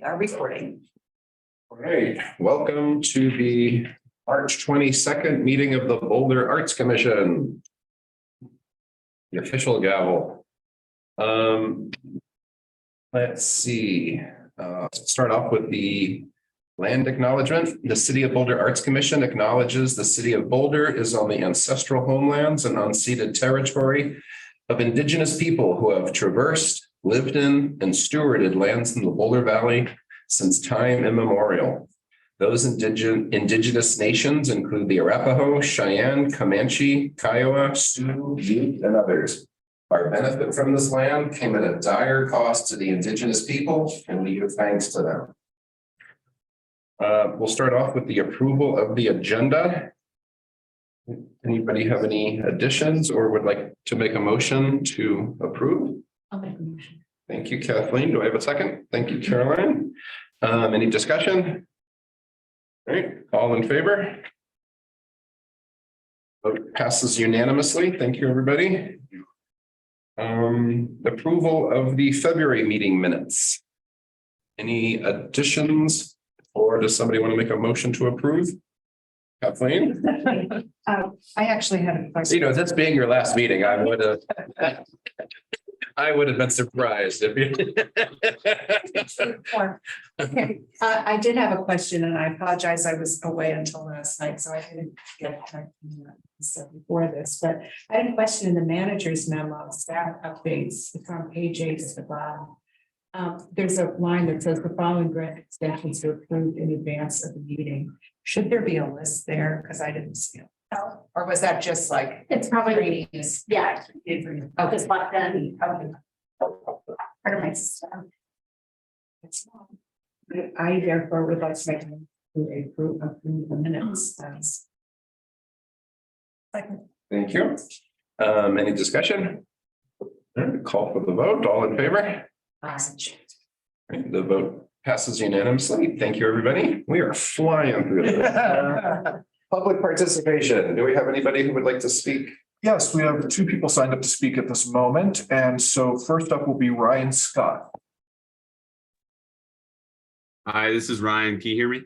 Are recording. All right, welcome to the March 22nd meeting of the Boulder Arts Commission. The official gavel. Let's see. Start off with the land acknowledgement. The City of Boulder Arts Commission acknowledges the City of Boulder is on the ancestral homelands and unceded territory of Indigenous people who have traversed, lived in, and stewarded lands in the Boulder Valley since time immemorial. Those indigenous nations include the Arapaho, Cheyenne, Comanche, Kiowa, Sioux, Ute, and others. Our benefit from this land came at a dire cost to the indigenous people, and we give thanks to them. We'll start off with the approval of the agenda. Anybody have any additions or would like to make a motion to approve? I'll make a motion. Thank you, Kathleen. Do I have a second? Thank you, Caroline. Any discussion? All right, all in favor? Vote passes unanimously. Thank you, everybody. Approval of the February meeting minutes. Any additions or does somebody want to make a motion to approve? Kathleen? I actually had a question. You know, this being your last meeting, I would have been surprised if you. Okay, I did have a question and I apologize. I was away until last night, so I didn't get before this, but I had a question in the manager's memo, staff updates. It's on page 8 at the bottom. There's a line that says the following grant extensions are approved in advance of the meeting. Should there be a list there? Because I didn't see it. Oh, or was that just like it's probably yeah. Oh, Just like that. Part of my system. I therefore would like to make approve the minutes. Thank you. Any discussion? Call for the vote. All in favor? The vote passes unanimously. Thank you, everybody. We are flying through this. Public participation. Do we have anybody who would like to speak? Yes, we have 2 people signed up to speak at this moment. And so first up will be Ryan Scott. Hi, this is Ryan. Can you hear me?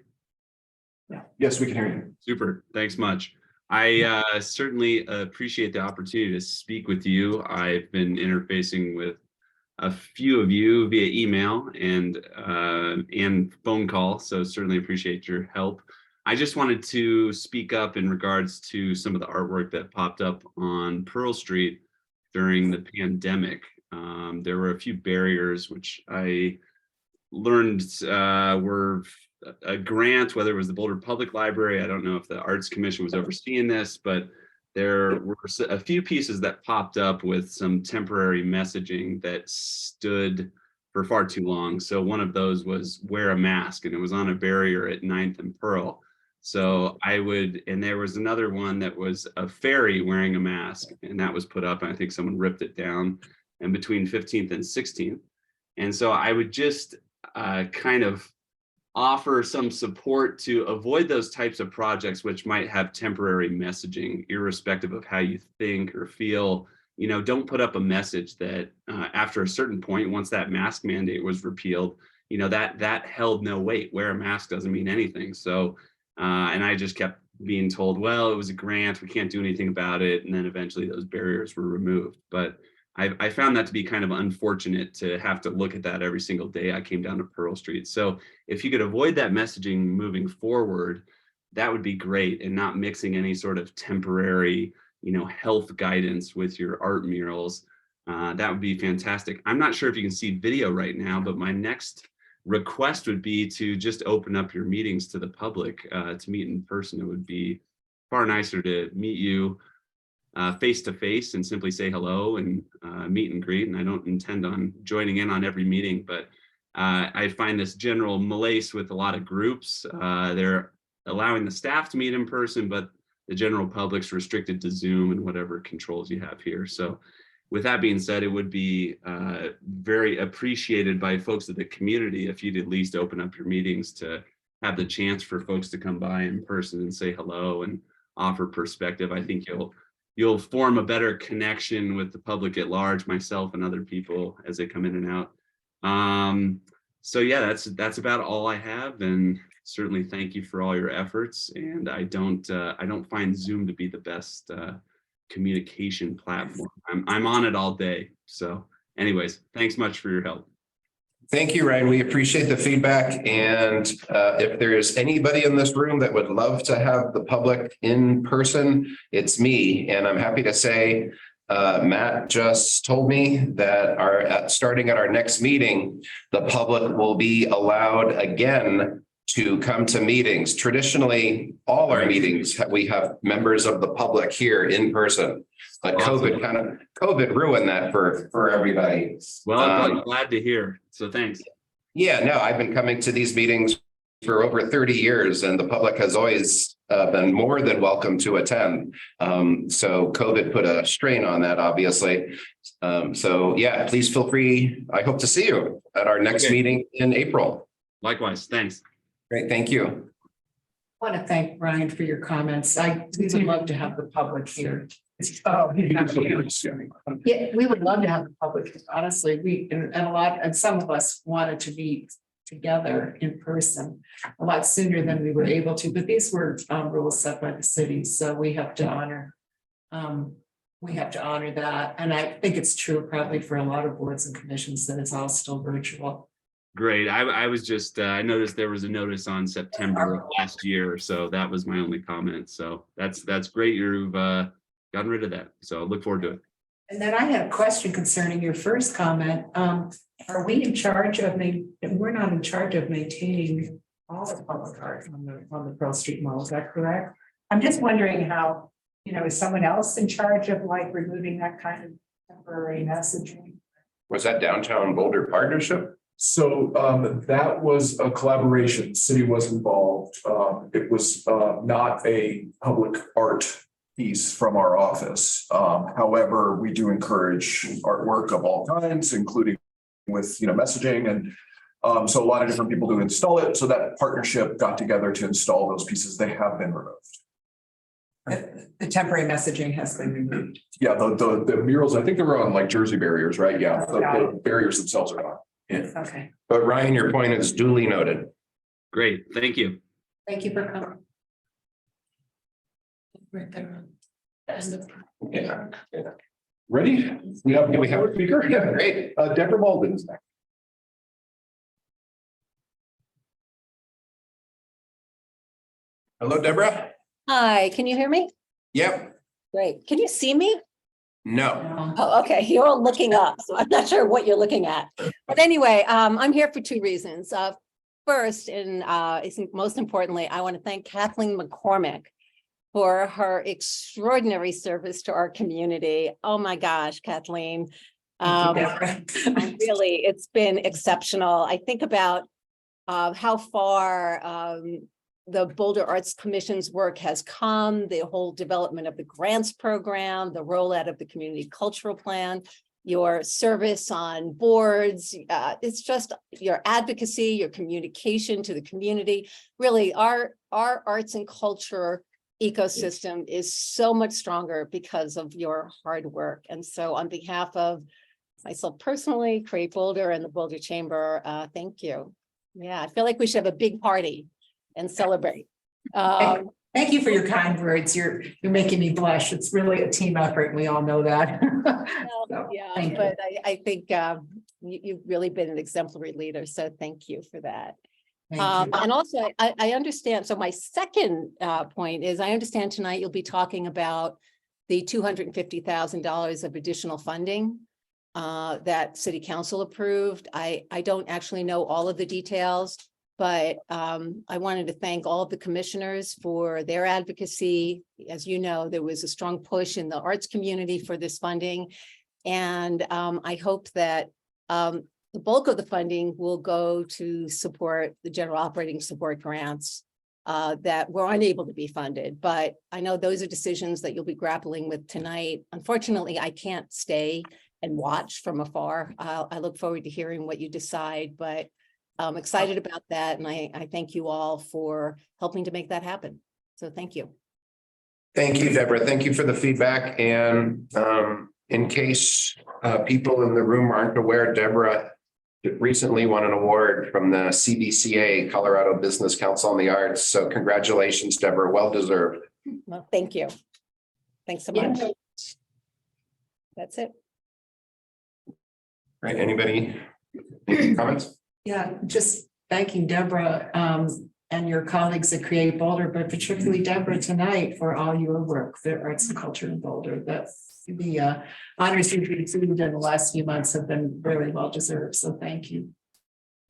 Yeah. Yes, we can hear you. Super. Thanks much. I certainly appreciate the opportunity to speak with you. I've been interfacing with a few of you via email and phone call, so certainly appreciate your help. I just wanted to speak up in regards to some of the artwork that popped up on Pearl Street during the pandemic. There were a few barriers which I learned were a grant, whether it was the Boulder Public Library. I don't know if the Arts Commission was overseeing this, but there were a few pieces that popped up with some temporary messaging that stood for far too long. So one of those was wear a mask, and it was on a barrier at 9th and Pearl. So and there was another one that was a ferry wearing a mask, and that was put up, and I think someone ripped it down, and between 15th and 16th. And so I would just kind of offer some support to avoid those types of projects which might have temporary messaging, irrespective of how you think or feel. You know, don't put up a message that after a certain point, once that mask mandate was repealed, you know, that held no weight. Wear a mask doesn't mean anything. So and I just kept being told, well, it was a grant, we can't do anything about it, and then eventually those barriers were removed. But I found that to be kind of unfortunate to have to look at that every single day I came down to Pearl Street. So if you could avoid that messaging moving forward, that would be great, and not mixing any sort of temporary, you know, health guidance with your art murals. That would be fantastic. I'm not sure if you can see video right now, but my next request would be to just open up your meetings to the public, to meet in person. It would be far nicer to meet you face to face and simply say hello and meet and greet. And I don't intend on joining in on every meeting, but I find this general malaise with a lot of groups. They're allowing the staff to meet in person, but the general public's restricted to Zoom and whatever controls you have here. So with that being said, it would be very appreciated by folks of the community if you'd at least open up your meetings to have the chance for folks to come by in person and say hello and offer perspective. I think you'll form a better connection with the public at large, myself and other people as they come in and out. So yeah, that's about all I have, and certainly thank you for all your efforts. And I don't find Zoom to be the best communication platform. I'm on it all day. So anyways, thanks much for your help. Thank you, Ryan. We appreciate the feedback. And if there's anybody in this room that would love to have the public in person, it's me. And I'm happy to say, Matt just told me that starting at our next meeting, the public will be allowed again to come to meetings. Traditionally, all our meetings, we have members of the public here in person. But COVID ruined that for everybody. Well, I'm glad to hear. So thanks. Yeah, no, I've been coming to these meetings for over 30 years and the public has always been more than welcome to attend. So COVID put a strain on that, obviously. So yeah, please feel free. I hope to see you at our next meeting in April. Likewise. Thanks. Great. Thank you. I want to thank Brian for your comments. We would love to have the public here. Oh, Yeah, we would love to have the public, honestly, and some of us wanted to meet together in person a lot sooner than we were able to, but these were rules set by the city, so we have to honor. We have to honor that, and I think it's true probably for a lot of boards and commissions that it's all still virtual. Great. I was just, I noticed there was a notice on September of last year, so that was my only comment. So that's great. You've gotten rid of that. So look forward to it. And then I had a question concerning your first comment. Are we in charge of we're not in charge of maintaining all the public art on the Pearl Street Mall, is that correct? I'm just wondering how, is someone else in charge of like removing that kind of temporary messaging? Was that Downtown Boulder Partnership? So that was a collaboration. City was involved. It was not a public art piece from our office. However, we do encourage artwork of all kinds, including with messaging, and so a lot of different people do install it. So that partnership got together to install those pieces. They have been removed. The temporary messaging has been removed. Yeah, the murals, I think they were on like Jersey barriers, right? Yeah, the barriers themselves are gone. Yeah. Okay. But Ryan, your point is duly noted. Great. Thank you. Thank you for coming. Yeah. Ready? We have a speaker. Yeah, great. Deborah Malden is next. Hello, Deborah. Hi, can you hear me? Yep. Great. Can you see me? No. Oh, okay. You're all looking up, so I'm not sure what you're looking at. But anyway, I'm here for two reasons. First, and I think most importantly, I want to thank Kathleen McCormick for her extraordinary service to our community. Oh my gosh, Kathleen. Really, it's been exceptional. I think about how far the Boulder Arts Commission's work has come, the whole development of the grants program, the rollout of the community cultural plan, your service on boards. It's just your advocacy, your communication to the community. Really, our arts and culture ecosystem is so much stronger because of your hard work. And so on behalf of myself personally, Create Boulder and the Boulder Chamber, thank you. Yeah, I feel like we should have a big party and celebrate. Thank you for your kind words. You're making me blush. It's really a team effort, and we all know that. So, yeah, but I think you've really been an exemplary leader. So thank you for that. And also, I understand. So my second point is I understand tonight you'll be talking about the $250,000 of additional funding that City Council approved. I don't actually know all of the details, but I wanted to thank all of the commissioners for their advocacy. As you know, there was a strong push in the arts community for this funding. And I hope that the bulk of the funding will go to support the general operating support grants that were unable to be funded. But I know those are decisions that you'll be grappling with tonight. Unfortunately, I can't stay and watch from afar. I look forward to hearing what you decide, but I'm excited about that. And I thank you all for helping to make that happen. So thank you. Thank you, Deborah. Thank you for the feedback. And in case people in the room aren't aware, Deborah recently won an award from the CBCA, Colorado Business Council on the Arts. So congratulations, Deborah, well deserved. Well, thank you. Thanks so much. That's it. Right, anybody, any comments? Yeah, just thanking Deborah and your colleagues at Create Boulder, but particularly Deborah tonight for all your work for arts and culture in Boulder. The honors you've received in the last few months have been very well deserved. So thank you.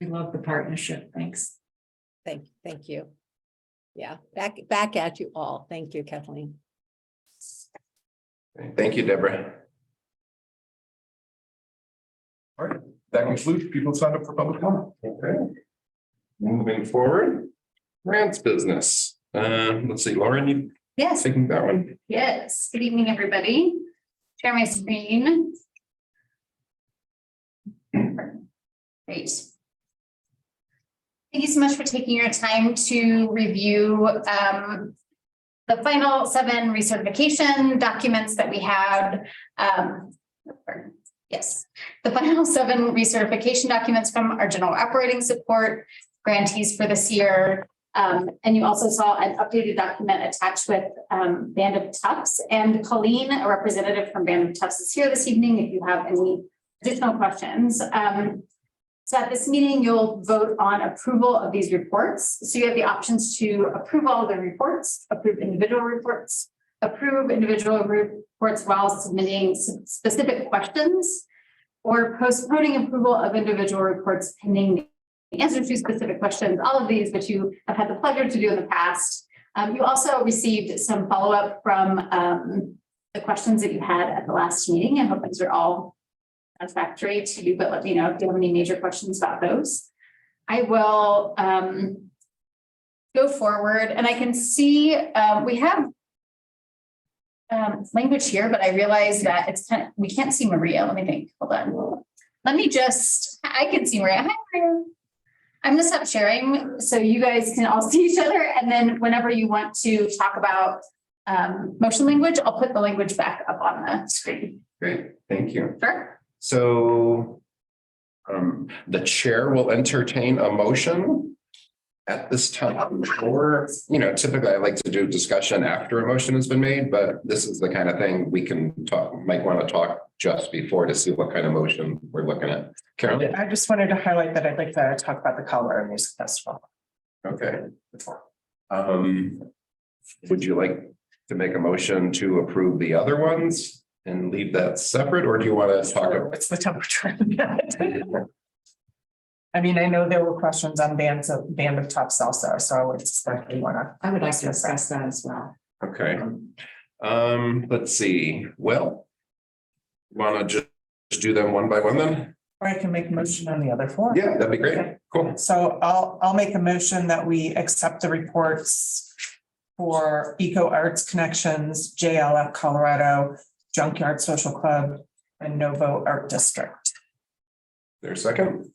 We love the partnership. Thanks. Thank you. Yeah, back at you all. Thank you, Kathleen. Thank you, Deborah. All right, that concludes people signed up for public comment. Okay. Moving forward, grants business. Let's see, Lauren, you Yes, taking that one? yes. Good evening, everybody. Share my screen. Great. Thank you so much for taking your time to review the final 7 recertification documents that we had. Yes, the final 7 recertification documents from our general operating support grantees for this year. And you also saw an updated document attached with Band of Tufts, and Colleen, a representative from Band of Tufts, is here this evening if you have any additional questions. So at this meeting, you'll vote on approval of these reports. So you have the options to approve all of the reports, approve individual reports, approve individual reports while submitting specific questions, or postponing approval of individual reports pending the answer to specific questions. All of these, which you have had the pleasure to do in the past. You also received some follow-up from the questions that you had at the last meeting. I hope these are all satisfactory to you, but let me know if you have any major questions about those. I will go forward, and I can see we have language here, but I realize that it's kind of, we can't see Maria. Let me think. Hold on. Let me just, I can see Maria. Hi, Maria. I'm going to stop sharing so you guys can all see each other. And then whenever you want to talk about motion language, I'll put the language back up on the screen. Great, thank you. Sure. So the chair will entertain a motion at this time, or, typically I like to do discussion after a motion has been made, but this is the kind of thing we can talk, might want to talk just before to see what kind of motion we're looking at. Carolyn? I just wanted to highlight that I'd like to talk about the Colorado Music Festival. Okay. Would you like to make a motion to approve the other ones and leave that separate, or do you want to talk about? What's the temperature? I mean, I know there were questions on Band of Tufts also, so I would especially want to. I would like to discuss that as well. Okay. Let's see. Well, want to just do them one by one then? Or I can make a motion on the other 4. Yeah, that'd be great. Okay. Cool. So I'll make a motion that we accept the reports for Eco Arts Connections, JLF Colorado, Junkyard Social Club, and Novo Art District. There's a second.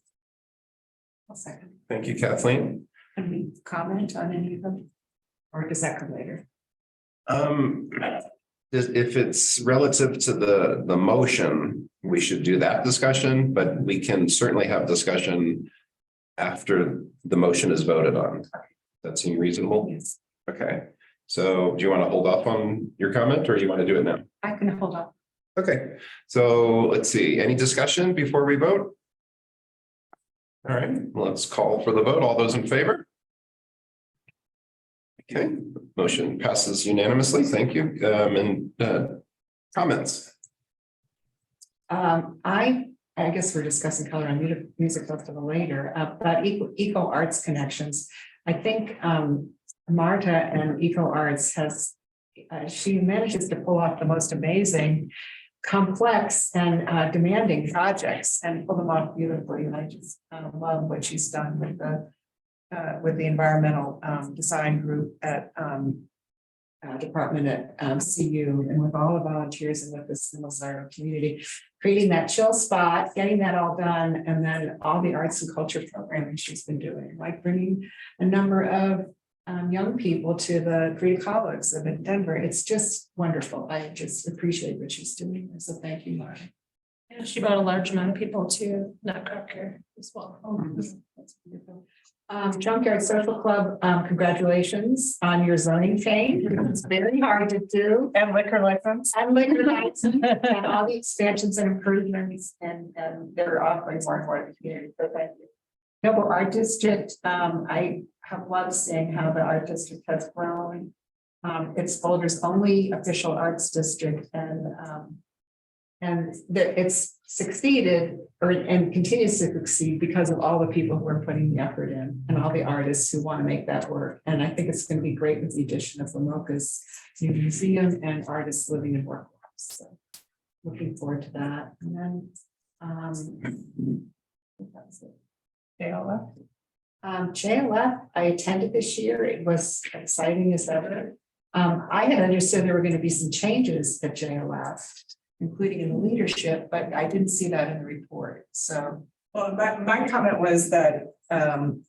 I'll second. Thank you, Kathleen. Any comment on any of them? Or does that come later? If it's relative to the motion, we should do that discussion, but we can certainly have discussion after the motion is voted on. That seem reasonable? Yes. Okay. So do you want to hold off on your comment, or do you want to do it now? I can hold on. Okay, so let's see, any discussion before we vote? All right, let's call for the vote. All those in favor? Okay, motion passes unanimously. Thank you. And comments? I guess we're discussing Colorado Music Festival later, but Eco Arts Connections. I think Marta and Eco Arts has, she manages to pull off the most amazing, complex and demanding projects and pull them off beautifully. And I just love what she's done with the environmental design group at department at CU, and with all the volunteers and with the Similsar community, creating that chill spot, getting that all done, and then all the arts and culture programming she's been doing, like bringing a number of young people to the Creative Colleges in Denver. It's just wonderful. I just appreciate what she's doing. So thank you, Marty. Yeah, she brought a large amount of people to Nutcracker as well. Junkyard Social Club, congratulations on your zoning change. It's very hard to do. And liquor license. And liquor license and all the expansions and improvements and they're offering more and more to the community. So thank you. Noble Art District, I have loved seeing how the art district has grown. It's Boulder's only official arts district and it's succeeded and continues to succeed because of all the people who are putting the effort in and all the artists who want to make that work. And I think it's going to be great with the addition of Lamoka's new museum and artists living and working. So looking forward to that. And then that's it. JLF. JLF, I attended this year. It was exciting as ever. I had understood there were going to be some changes at JLF, including in the leadership, but I didn't see that in the report. So, Well, my comment was that I'm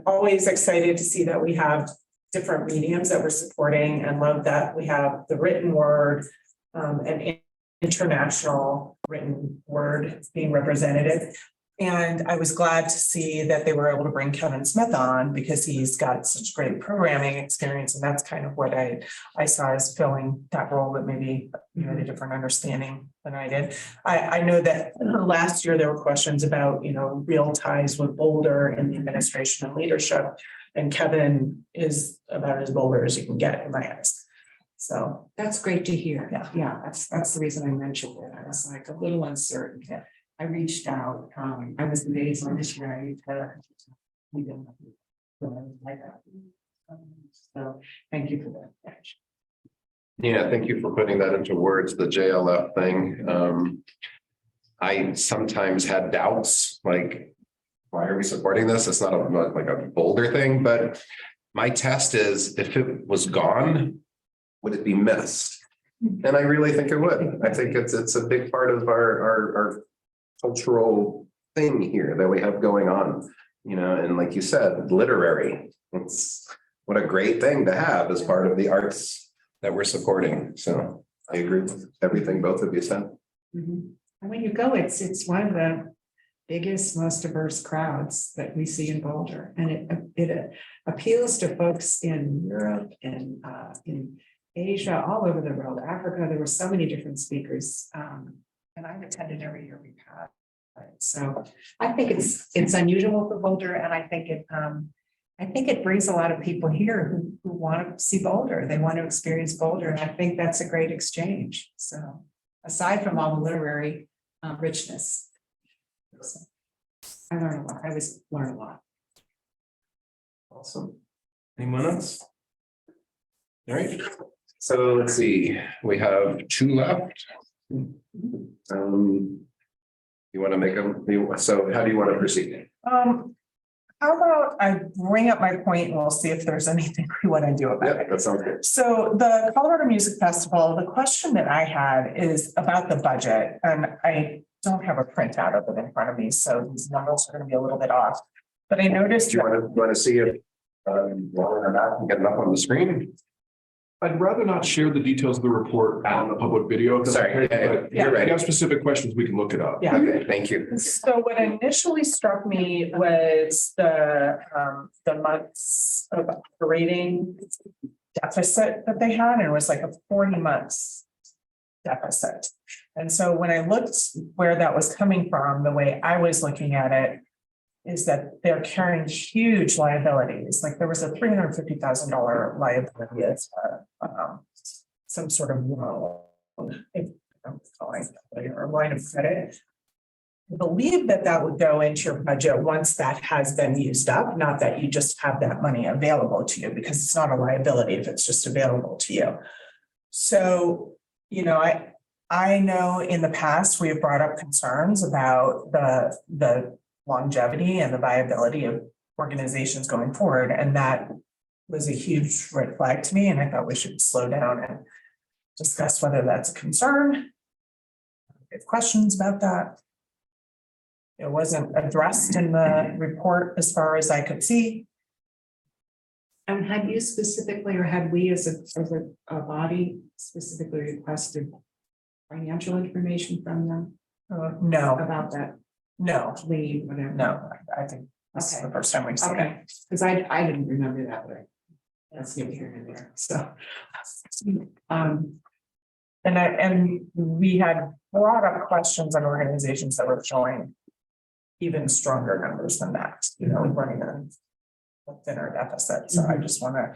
always excited to see that we have different mediums that we're supporting and love that we have the written word and international written word being represented. And I was glad to see that they were able to bring Kevin Smith on because he's got such great programming experience. And that's kind of what I saw as filling that role, but maybe you had a different understanding than I did. I know that last year there were questions about, real ties with Boulder and the administration and leadership. And Kevin is about as Boulder as you can get in my eyes. So that's great to hear. Yeah. That's the reason I mentioned it. I was like a little uncertain. I reached out. I was the liaison this year. So thank you for that. Yeah, thank you for putting that into words, the JLF thing. I sometimes had doubts, like, why are we supporting this? It's not like a Boulder thing, but my test is if it was gone, would it be missed? And I really think it would. I think it's a big part of our cultural thing here that we have going on, and like you said, literary. It's what a great thing to have as part of the arts that we're supporting. So I agree with everything both of you said. And when you go, it's one of the biggest, most diverse crowds that we see in Boulder, and it appeals to folks in Europe and in Asia, all over the world, Africa. There were so many different speakers. And I've attended every year we've had. So I think it's unusual for Boulder, and I think it brings a lot of people here who want to see Boulder. They want to experience Boulder, and I think that's a great exchange. So aside from all the literary richness, so I learned a lot. I always learn a lot. Awesome. Anyone else? All right. So let's see. We have 2 left. You want to make them? So how do you want to proceed? how about I bring up my point and we'll see if there's anything we want to do about it. That sounds good. So the Colorado Music Festival, the question that I had is about the budget, and I don't have a printout of it in front of me, so these numbers are going to be a little bit off. But I noticed. Do you want to see if or not and get enough on the screen? I'd rather not share the details of the report on the public video. Sorry, But you're if right. you have specific questions, we can look it up. Yeah. Okay, thank you. So what initially struck me was the months of operating deficit that they had, and it was like a 40 months deficit. And so when I looked where that was coming from, the way I was looking at it is that they're carrying huge liabilities. Like there was a $350,000 liability as some sort of loan, if I'm calling it, or line of credit. I believe that would go into your budget once that has been used up, not that you just have that money available to you, because it's not a liability if it's just available to you. So, I know in the past we have brought up concerns about the longevity and the viability of organizations going forward. And that was a huge red flag to me. And I thought we should slow down and discuss whether that's a concern. If questions about that. It wasn't addressed in the report as far as I could see. And had you specifically, or had we as a body specifically requested financial information from them No, about that no, lien, whatever? no, I think this is the first time we've seen it. Okay, because I didn't remember that, but that's neither here nor there, so. And we had brought up questions on organizations that were showing even stronger numbers than that, running a thinner deficit. So I just want to,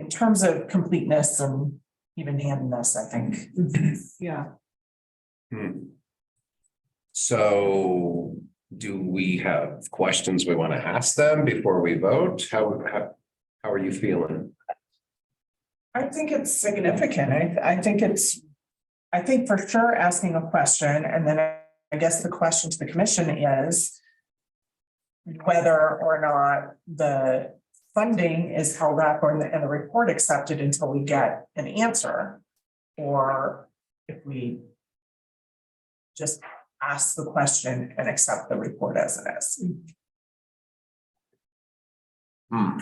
in terms of completeness and even-handedness, I think. Yeah. So do we have questions we want to ask them before we vote? How are you feeling? I think it's significant. I think for sure asking a question, and then I guess the question to the commission is whether or not the funding is held up and the report accepted until we get an answer, or if we just ask the question and accept the report as it is. I'm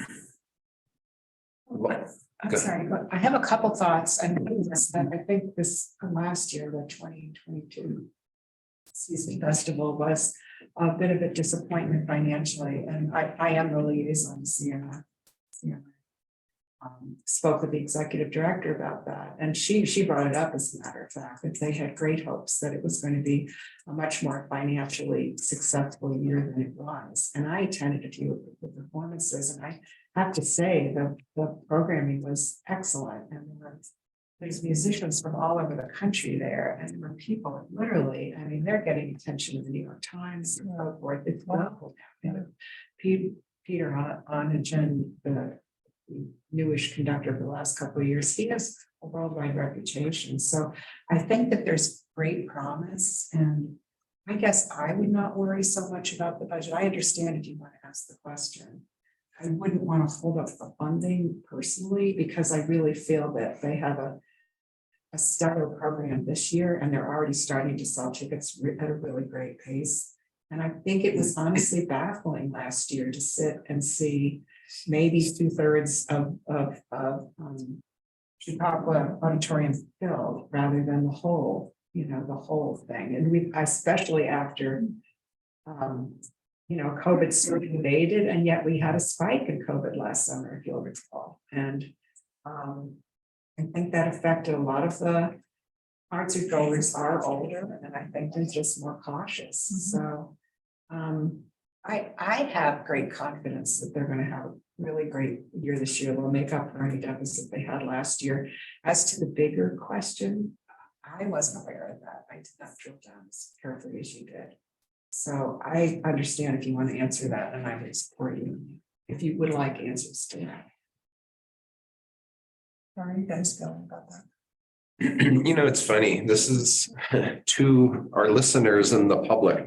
sorry, but I have a couple thoughts, and I think this last year, the 2022 festival was a bit of a disappointment financially, and I am the liaison to CNI. Spoke with the executive director about that, and she brought it up as a matter of fact, that they had great hopes that it was going to be a much more financially successful year than it was. And I attended a few of the performances, and I have to say the programming was excellent, and there's musicians from all over the country there, and there were people literally, I mean, they're getting attention in the New York Times and so forth. It's wonderful. Peter Onagen, the newish conductor for the last couple of years, he has a worldwide reputation. So I think that there's great promise, and I guess I would not worry so much about the budget. I understand if you want to ask the question. I wouldn't want to hold up the funding personally, because I really feel that they have a stellar program this year, and they're already starting to sell tickets at a really great pace. And I think it was honestly baffling last year to sit and see maybe 2/3 of Chautauqua Auditorium filled rather than the whole thing. And we, especially after, COVID sort of invaded, and yet we had a spike in COVID last summer, if you'll recall. And I think that affected a lot of the concert goers are older, and I think they're just more cautious. So I have great confidence that they're going to have a really great year this year. They'll make up for any deficit they had last year. As to the bigger question, I wasn't aware of that. I did not drill down as carefully as you did. So I understand if you want to answer that, and I would support you if you would like answers to that. How are you guys feeling about that? It's funny. This is to our listeners and the public.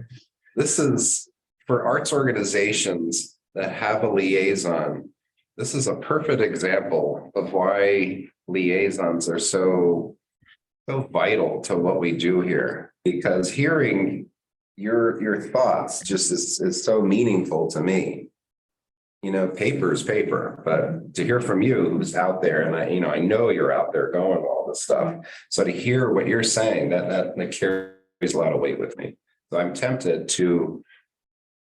This is for arts organizations that have a liaison. This is a perfect example of why liaisons are so vital to what we do here, because hearing your thoughts just is so meaningful to me. Paper is paper, but to hear from you who's out there, and I know you're out there going all this stuff. So to hear what you're saying, that carries a lot of weight with me. So I'm tempted to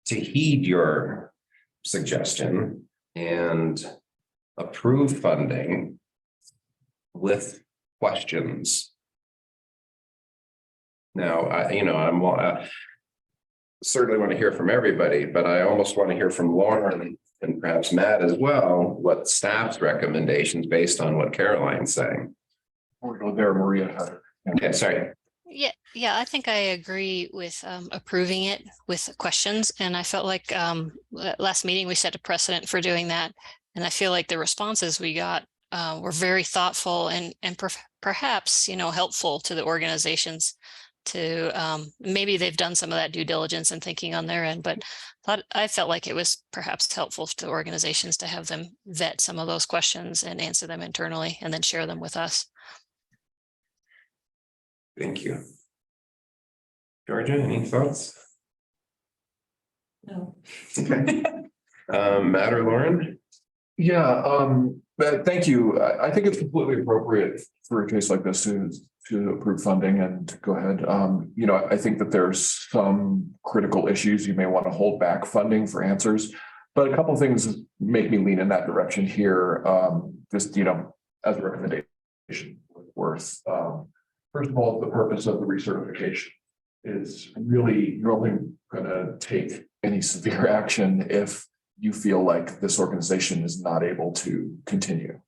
heed your suggestion and approve funding with questions. Now, I'm certainly want to hear from everybody, but I almost want to hear from Lauren and perhaps Matt as well, what staff's recommendations based on what Caroline's saying. We'll go there, Maria. Yeah, sorry. Yeah, I think I agree with approving it with questions. And I felt like last meeting we set a precedent for doing that. And I feel like the responses we got were very thoughtful and perhaps, helpful to the organizations to maybe they've done some of that due diligence and thinking on their end, but I felt like it was perhaps helpful to organizations to have them vet some of those questions and answer them internally and then share them with us. Thank you. Georgia, any thoughts? No. Okay. Matt or Lauren? Yeah, thank you. I think it's completely appropriate for a case like this to to approve funding and go ahead. I think that there's some critical issues you may want to hold back funding for answers. But a couple of things make me lean in that direction here. Just, as a recommendation worth. First of all, the purpose of the recertification is really, you're only going to take any severe action if you feel like this organization is not able to continue.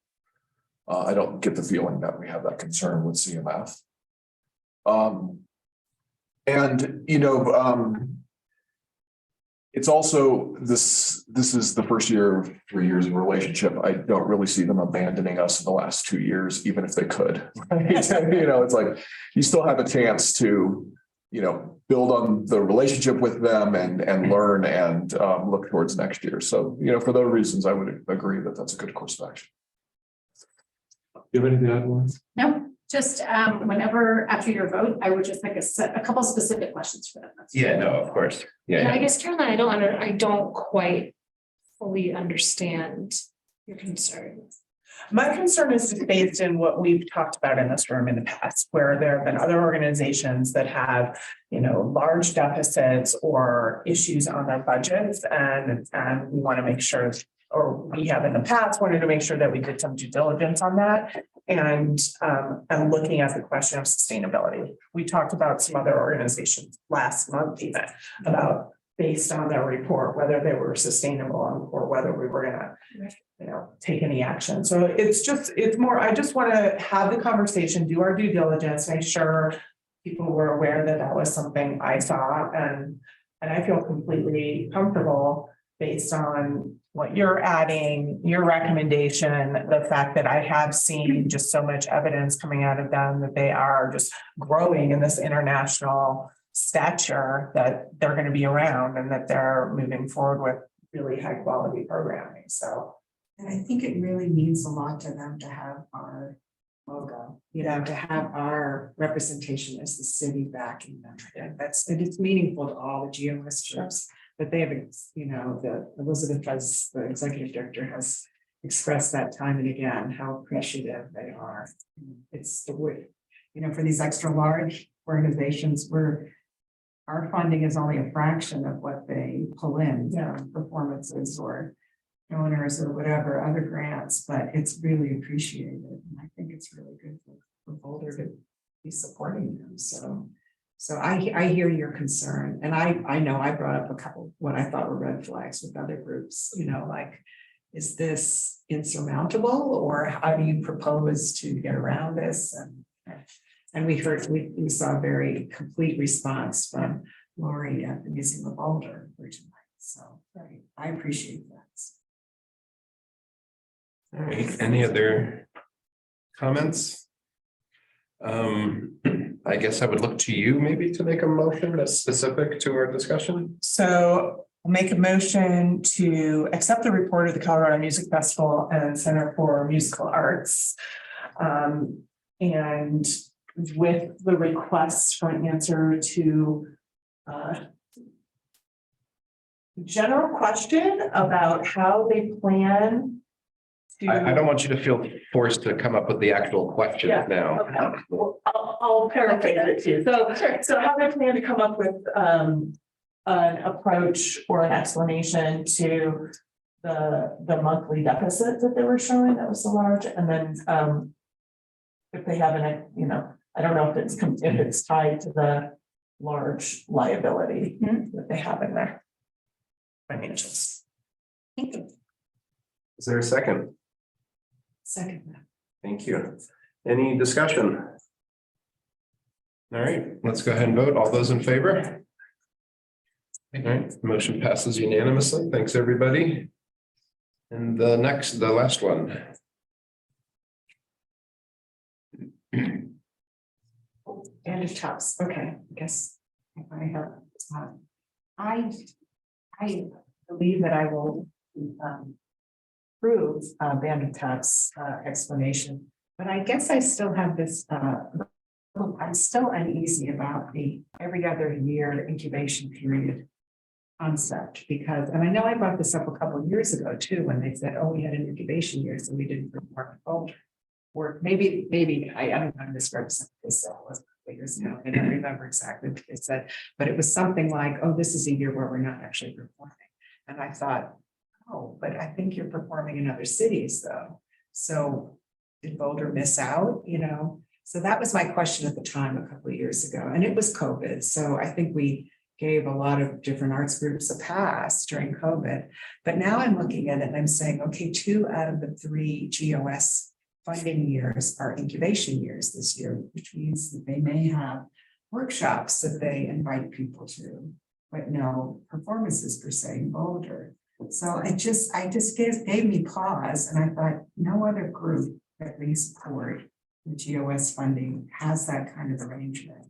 I don't get the feeling that we have that concern with CMF. It's also this is the first year of 3 years of relationship. I don't really see them abandoning us in the last 2 years, even if they could. Right? It's like you still have a chance to, build on the relationship with them and learn and look towards next year. So, for those reasons, I would agree that that's a good course of action. Do you have anything to add, Lauren? No, just whenever after your vote, I would just like a couple specific questions for them. Yeah, no, of course. And I Yeah. guess Caroline, I don't quite fully understand your concern. My concern is just based in what we've talked about in this room in the past, where there have been other organizations that have, large deficits or issues on their budgets, and we want to make sure, or we have in the past wanted to make sure that we did some due diligence on that. And looking at the question of sustainability. We talked about some other organizations last month even about based on their report, whether they were sustainable or whether we were gonna, take any action. So it's more, I just want to have the conversation, do our due diligence, make sure people were aware that that was something I saw, and I feel completely comfortable based on what you're adding, your recommendation, the fact that I have seen just so much evidence coming out of them that they are just growing in this international stature, that they're going to be around and that they're moving forward with really high quality programming. So, And I think it really means a lot to them to have our logo, to have our representation as the city backing them. And it's meaningful to all the GOS groups that they have, that Elizabeth as the executive director has expressed that time and again, how appreciative they are. It's the way, for these extra large organizations, our funding is only a fraction of what they pull in, performances or donors or whatever, other grants, but it's really appreciated. And I think it's really good for Boulder to be supporting them. So I hear your concern. And I know I brought up a couple what I thought were red flags with other groups, like, is this insurmountable, or how do you propose to get around this? And we saw a very complete response from Lori at the Museum of Boulder originally. So I appreciate that. All right, any other comments? I guess I would look to you maybe to make a motion that's specific to our discussion. So I'll make a motion to accept the report of the Colorado Music Festival and Center for Musical Arts. And with the requests for an answer to general question about how they plan to. I don't want you to feel forced to come up with the actual question now. Okay. Well, I'll paraphrase it too. So how they plan to come up with an approach or an explanation to the monthly deficit that they were showing that was so large, and then if they have I don't know if it's tied to the large liability that they have in their financials. Thank you. Is there a second? Second. Thank you. Any discussion? All right, let's go ahead and vote. All those in favor? All right, motion passes unanimously. Thanks, everybody. And the last one. Band of Tops. Okay, I guess if I have, I believe that I will approve Band of Tops explanation, but I guess I still have this. I'm still uneasy about the every other year incubation period concept, because, and I know I brought this up a couple of years ago too, when they said, oh, we had an incubation year, so we didn't report Boulder. or maybe I'm misrepresenting this, so it was years ago, I don't remember exactly what they said, but it was something like, oh, this is a year where we're not actually performing. And I thought, oh, but I think you're performing in other cities though. So did Boulder miss out, you know? So that was my question at the time a couple of years ago, and it was COVID. So I think we gave a lot of different arts groups a pass during COVID. But now I'm looking at it and I'm saying, okay, 2 out of the 3 GOS funding years are incubation years this year, which means that they may have workshops that they invite people to, but no performances per se in Boulder. So it just gave me pause, and I thought no other group that we support the GOS funding has that kind of arrangement.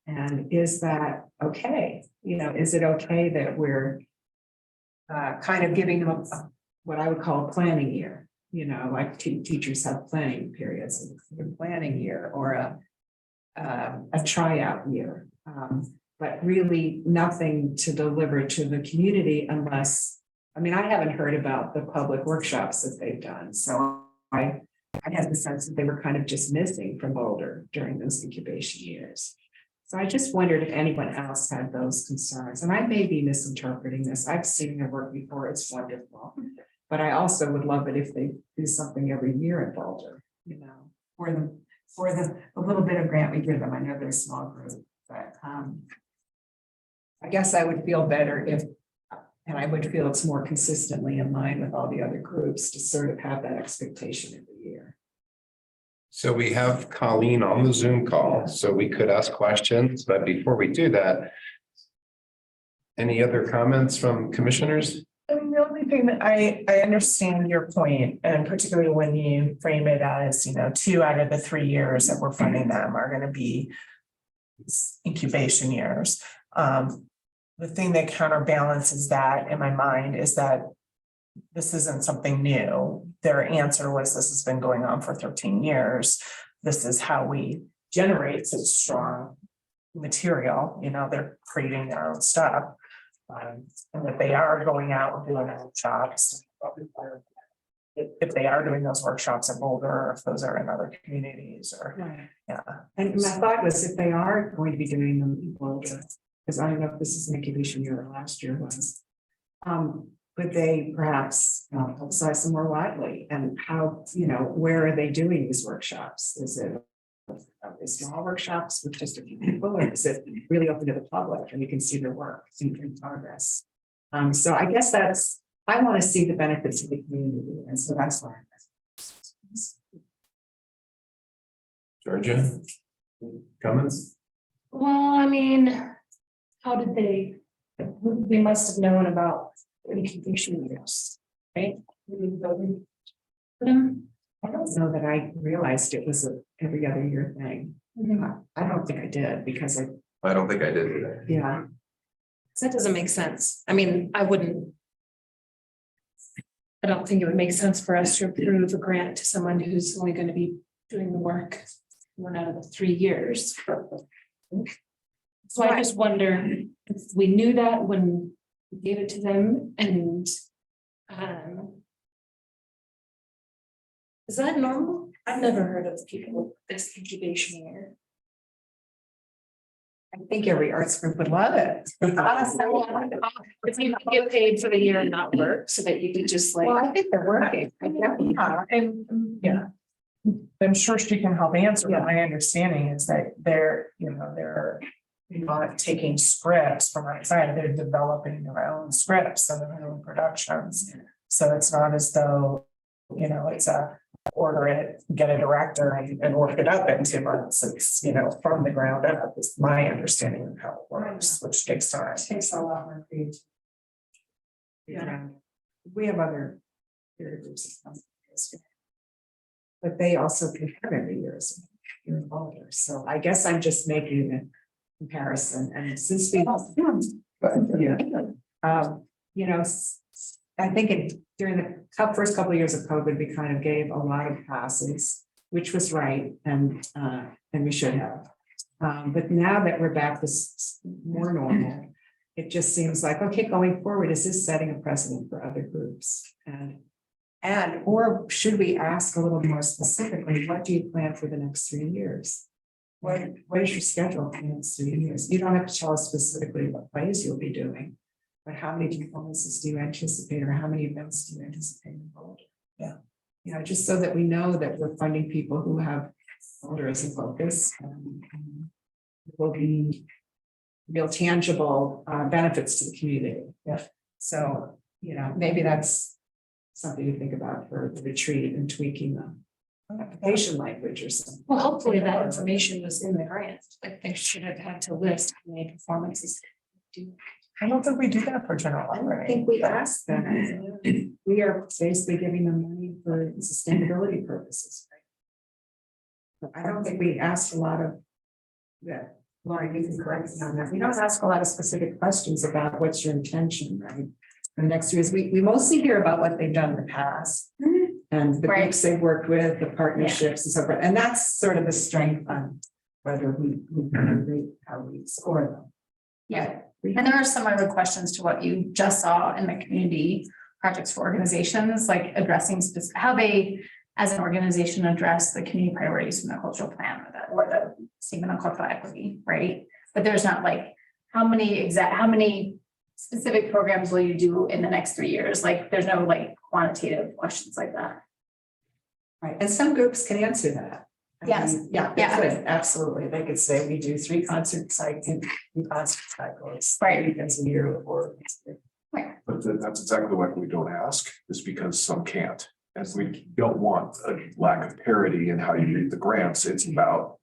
And is that okay? You know, is it okay that we're kind of giving them what I would call a planning year? You know, like teachers have planning periods, a planning year or a tryout year, but really nothing to deliver to the community unless, I mean, I haven't heard about the public workshops that they've done. So I had the sense that they were kind of just missing from Boulder during those incubation years. So I just wondered if anyone else had those concerns, and I may be misinterpreting this. I've seen their work before, it's wonderful. But I also would love it if they do something every year at Boulder, you know, for the little bit of grant we give them. I know they're a small group, but I guess I would feel better if, and I would feel it's more consistently in line with all the other groups to sort of have that expectation every year. So we have Colleen on the Zoom call, so we could ask questions, but before we do that, any other comments from commissioners? I mean, the only thing that I understand your point, and particularly when you frame it as, you know, 2 out of the 3 years that we're funding them are going to be incubation years. The thing that counterbalances that in my mind is that this isn't something new. Their answer was, this has been going on for 13 years. This is how we generate such strong material. You know, they're creating their own stuff. And that they are going out and doing workshops. If they are doing those workshops at Boulder, or if those are in other communities, or yeah. And my thought was, if they are going to be doing them in Boulder, because I don't know if this is an incubation year or last year was, but they perhaps publicize them more widely, and how, you know, where are they doing these workshops? Is it small workshops with just a few people, or is it really open to the public and you can see their work in progress? So I guess I want to see the benefits of the community, and so that's why. Georgia, comments? Well, I mean, how did they must have known about incubation years, right? I don't know that I realized it was a every other year thing. I don't think I did, because I don't think I did either. yeah. So that doesn't make sense. I mean, I don't think it would make sense for us to approve a grant to someone who's only going to be doing the work 1 out of the 3 years. So I just wonder if we knew that when we gave it to them, and is that normal? I've never heard of people with this incubation year. I think every arts group would love it. If you could get paid for the year and not work, so that you could just like. Well, I think they're working. Yeah. I'm sure she can help answer, but my understanding is that they're not taking scripts from outside, they're developing their own scripts and their own productions. So it's not as though, you know, it's order it, get a director and work it up in 2 months. It's, you know, from the ground up is my understanding of how it works, which takes time. It takes a lot more creativity. Yeah. We have other theater groups, but they also compare every year here in Boulder. So I guess I'm just making a comparison, and since we, you know, I think during the first couple of years of COVID, we kind of gave a lot of passes, which was right, and we should have. But now that we're back to more normal, it just seems like, okay, going forward, is this setting a precedent for other groups? And And, or should we ask a little more specifically, what do you plan for the next 3 years? What is your schedule for the next 3 years? You don't have to tell us specifically what plays you'll be doing. But how many performances do you anticipate, or how many events do you anticipate in Boulder? Yeah. You know, just so that we know that we're funding people who have Boulder as a focus. Will be real tangible benefits to the community. Yeah. So, you know, maybe that's something to think about for the retreat and tweaking the application language or something. Well, hopefully that information was in the grant, like they should have had to list how many performances. they do. I don't think we do that for general I don't operating. think we asked them. We are basically giving them money for sustainability purposes. Right? But I don't think we asked a lot of that. Lauren, you can correct me on that. We don't ask a lot of specific questions about what's your intention, right? The next 2 years, we mostly hear about what they've done in the past. And the Right. groups they've worked with, the partnerships and so forth. And that's sort of the strength on whether we rate how we score them. Yeah. We- And there are some other questions to what you just saw in the community projects for organizations, like addressing how they, as an organization, address the community priorities from the cultural plan or the statement on cultural equity, right? But there's not like, how many specific programs will you do in the next 3 years? Like, there's no like quantitative questions like that. Right, and some groups can answer that. I Yes. mean, Yeah, they Yeah. could, absolutely. They could say, we do 3 concert cycles, 3 concert cycles. Right. Weekends a year or. But that's exactly why we don't ask, is because some can't. And we don't want a lack of parity in how you read the grants. It's about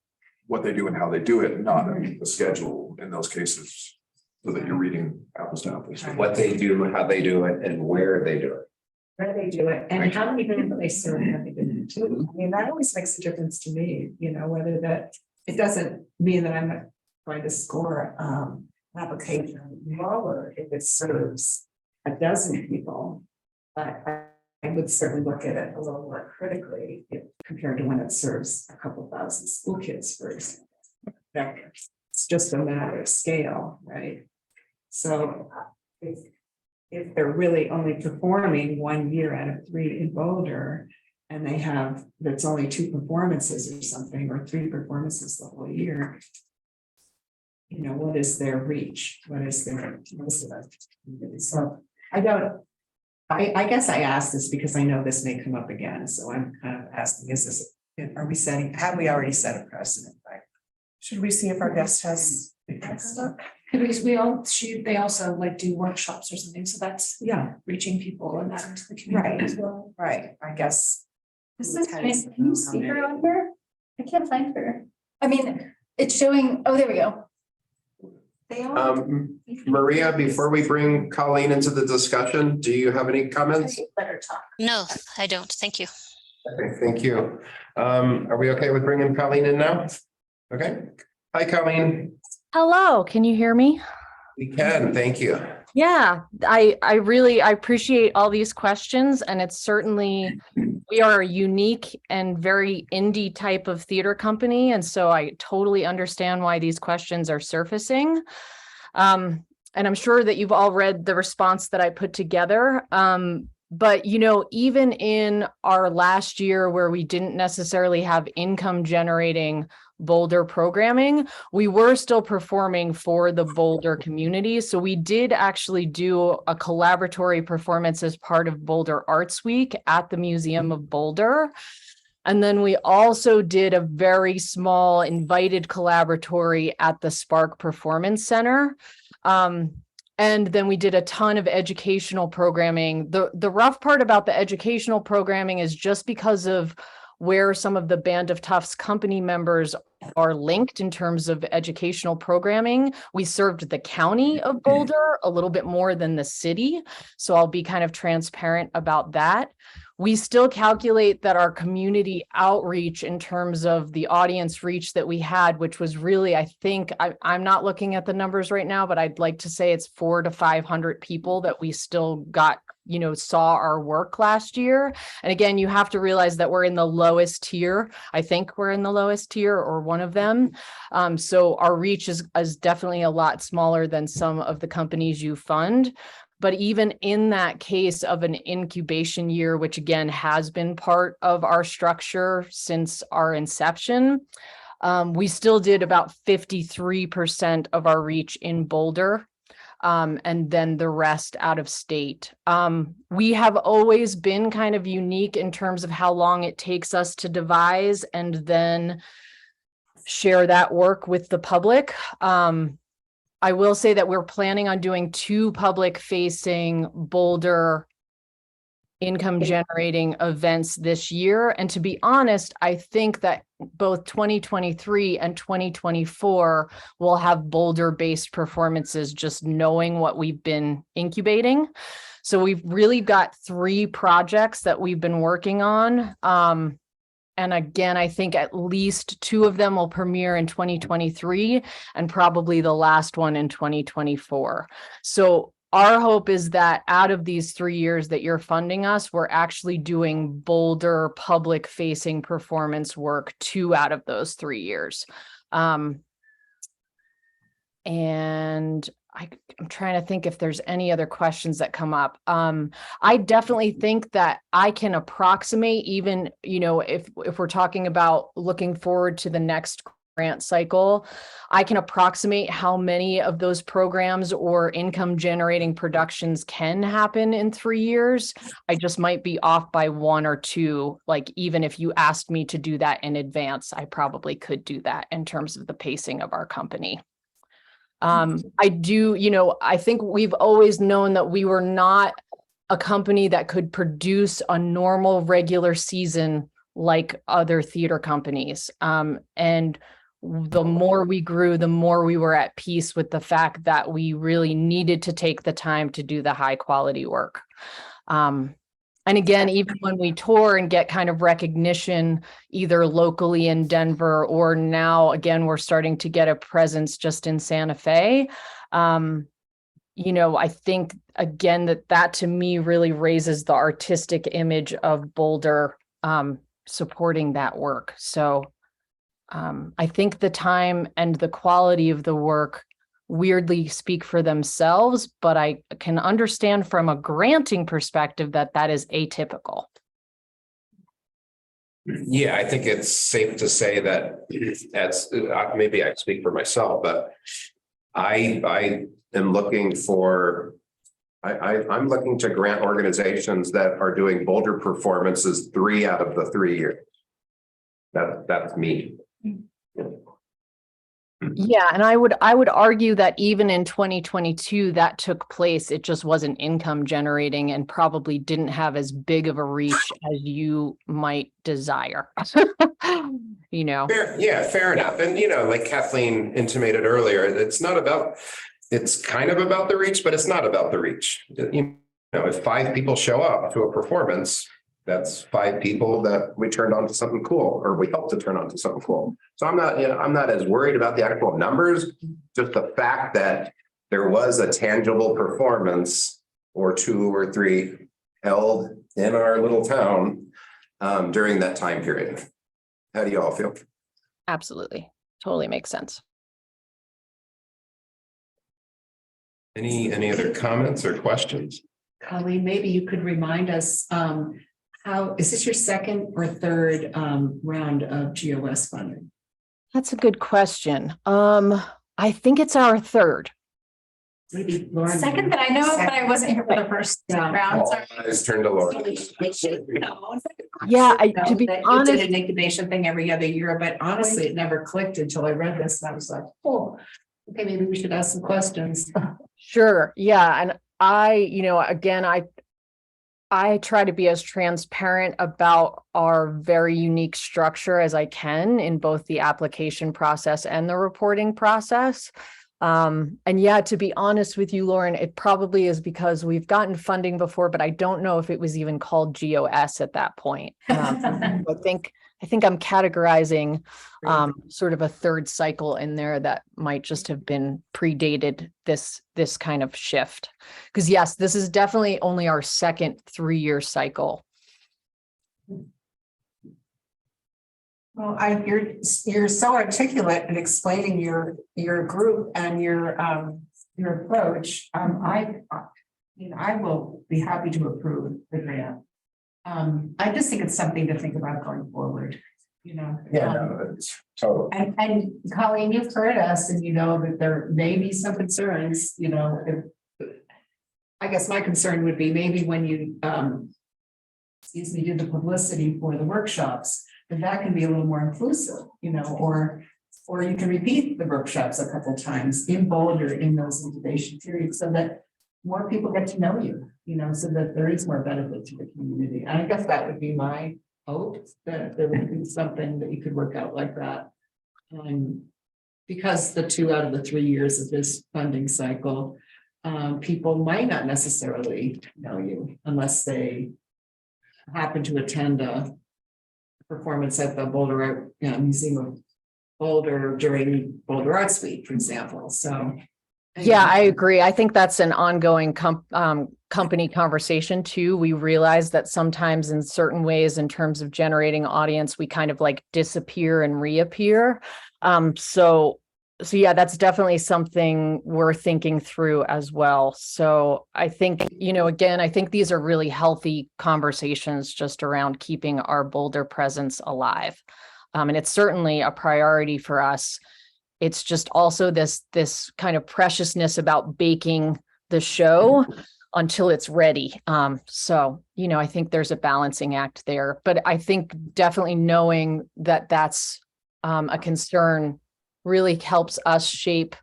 what they do and how they do it, not the schedule in those cases. So that you're reading apples to apples. What they do, how they do it, and where they do it. Where they do it and how many people they serve and how they do it too. I mean, that always makes a difference to me, you know, whether that, it doesn't mean that I'm going to score an application lower if it serves a dozen people. But I would certainly look at it a little more critically compared to when it serves a couple thousand school kids, for example. It's just a matter of scale, right? So if they're really only performing 1 year out of 3 in Boulder, and they have, that's only 2 performances or something, or 3 performances the whole year. You know, what is their reach? What is their, so I guess I asked this because I know this may come up again, so I'm kind of asking, are we setting, have we already set a precedent, right? Should we see if our guest has? Because they also like do workshops or something, so that's Yeah, reaching people and that into the community as well. right, I guess. This is nice. Can you see her on here? I can't find her. I mean, it's showing, oh, there we go. They all. Maria, before we bring Colleen into the discussion, do you have any comments? Better talk. No, I don't. Thank you. Okay, thank you. Are we okay with bringing Colleen in now? Okay. Hi, Colleen. Hello, can you hear me? We can, thank you. Yeah, I appreciate all these questions, and it's certainly, we are a unique and very indie type of theater company, and so I totally understand why these questions are surfacing. And I'm sure that you've all read the response that I put together. But, you know, even in our last year where we didn't necessarily have income generating Boulder programming, we were still performing for the Boulder community. So we did actually do a collaboratory performance as part of Boulder Arts Week at the Museum of Boulder. And then we also did a very small invited collaboratory at the Spark Performance Center. And then we did a ton of educational programming. The rough part about the educational programming is just because of where some of the Band of Toughs company members are linked in terms of educational programming. We served the county of Boulder a little bit more than the city. So I'll be kind of transparent about that. We still calculate that our community outreach in terms of the audience reach that we had, which was really, I think, I'm not looking at the numbers right now, but I'd like to say it's 400 to 500 people that we still got, you know, saw our work last year. And again, you have to realize that we're in the lowest tier. I think we're in the lowest tier or one of them. So our reach is definitely a lot smaller than some of the companies you fund. But even in that case of an incubation year, which again has been part of our structure since our inception, we still did about 53% of our reach in Boulder. And then the rest out of state. We have always been kind of unique in terms of how long it takes us to devise and then share that work with the public. I will say that we're planning on doing 2 public-facing Boulder income generating events this year. And to be honest, I think that both 2023 and 2024 will have Boulder-based performances, just knowing what we've been incubating. So we've really got 3 projects that we've been working on. And again, I think at least 2 of them will premiere in 2023 and probably the last one in 2024. So our hope is that out of these 3 years that you're funding us, we're actually doing Boulder public facing performance work 2 out of those 3 years. And I'm trying to think if there's any other questions that come up. I definitely think that I can approximate, even, you know, if we're talking about looking forward to the next grant cycle, I can approximate how many of those programs or income generating productions can happen in 3 years. I just might be off by 1 or 2. Like, even if you asked me to do that in advance, I probably could do that in terms of the pacing of our company. I do, you know, I think we've always known that we were not a company that could produce a normal regular season like other theater companies. And the more we grew, the more we were at peace with the fact that we really needed to take the time to do the high quality work. And again, even when we tour and get kind of recognition, either locally in Denver, or now, again, we're starting to get a presence just in Santa Fe. You know, I think, again, that to me really raises the artistic image of Boulder supporting that work. So I think the time and the quality of the work weirdly speak for themselves, but I can understand from a granting perspective that is atypical. Yeah, I think it's safe to say that that's, maybe I speak for myself, but I am looking for, I'm looking to grant organizations that are doing Boulder performances 3 out of the 3 years. That's me. Yeah, and I would argue that even in 2022 that took place, it just wasn't income generating and probably didn't have as big of a reach as you might desire. You know. Fair enough. And, you know, like Kathleen intimated earlier, it's kind of about the reach, but it's not about the reach. You know, if 5 people show up to a performance, that's 5 people that we turned on to something cool, or we helped to turn on to something cool. So I'm not as worried about the actual numbers, just the fact that there was a tangible performance or 2 or 3 held in our little town during that time period. How do you all feel? Absolutely. Totally makes sense. Any other comments or questions? Colleen, maybe you could remind us, how is this your 2nd or 3rd round of GOS funding? That's a good question. I think it's our 3rd. Maybe Lauren. 2nd that I know of, but I wasn't here for the first round. All eyes turned to Laura. Yeah, to be honest, you did an incubation thing every other year, but honestly, it never clicked until I read this, and I was like, oh, okay, maybe we should ask some questions. Sure. Yeah. And again, I try to be as transparent about our very unique structure as I can in both the application process and the reporting process. And yeah, to be honest with you, Lauren, it probably is because we've gotten funding before, but I don't know if it was even called GOS at that point. I think I'm categorizing sort of a 3rd cycle in there that might just have been predated this kind of shift. Because yes, this is definitely only our 2nd 3-year cycle. Well, you're so articulate in explaining your group and your approach. I will be happy to approve the grant. I just think it's something to think about going forward, Yeah, no, it's total. And Colleen, you've heard us and you know that there may be some concerns, if. I guess my concern would be maybe when you, do the publicity for the workshops, that can be a little more inclusive, or you can repeat the workshops a couple times in Boulder in those incubation periods so that more people get to know you, so that there is more benefit to the community. And I guess that would be my hope, that there would be something that you could work out like that. Because the 2 out of the 3 years of this funding cycle, people might not necessarily know you unless they happen to attend a performance at the Boulder Art Museum of Boulder during Boulder Arts Week, for example. So. Yeah, I agree. I think that's an ongoing company conversation too. We realize that sometimes in certain ways, in terms of generating audience, we kind of like disappear and reappear. So yeah, that's definitely something we're thinking through as well. So I think, again, I think these are really healthy conversations just around keeping our Boulder presence alive. And it's certainly a priority for us. It's just also this kind of preciousness about baking the show until it's ready. So, I think there's a balancing act there, but I think definitely knowing that that's a concern really helps us shape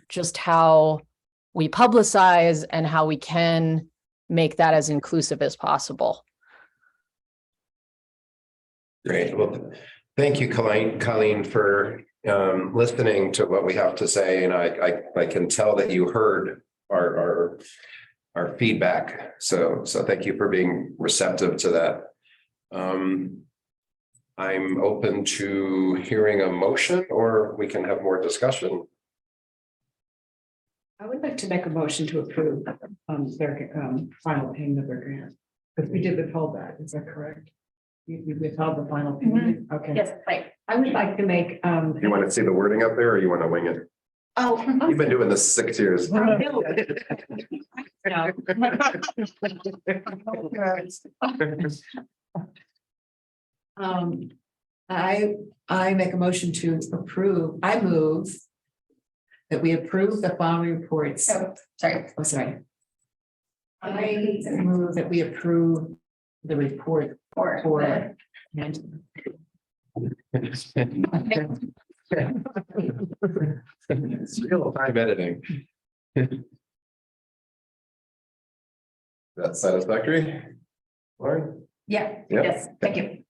just how we publicize and how we can make that as inclusive as possible. Great. Well, thank you, Colleen, for listening to what we have to say. And I can tell that you heard our feedback. So thank you for being receptive to that. I'm open to hearing a motion, or we can have more discussion. I would like to make a motion to approve their final payment of their grant, because we did withhold that. Is that correct? We withheld the final payment. Okay. Yes, right. I would like to make. Do you want to see the wording up there, or you want to wing it? Oh. You've been doing this 6 years. I make a motion to approve. I move that we approve the following reports. Oh, sorry. I move that we approve the report for. It's real time editing. That's satisfactory, Lauren? Yeah, Yep. yes, thank you.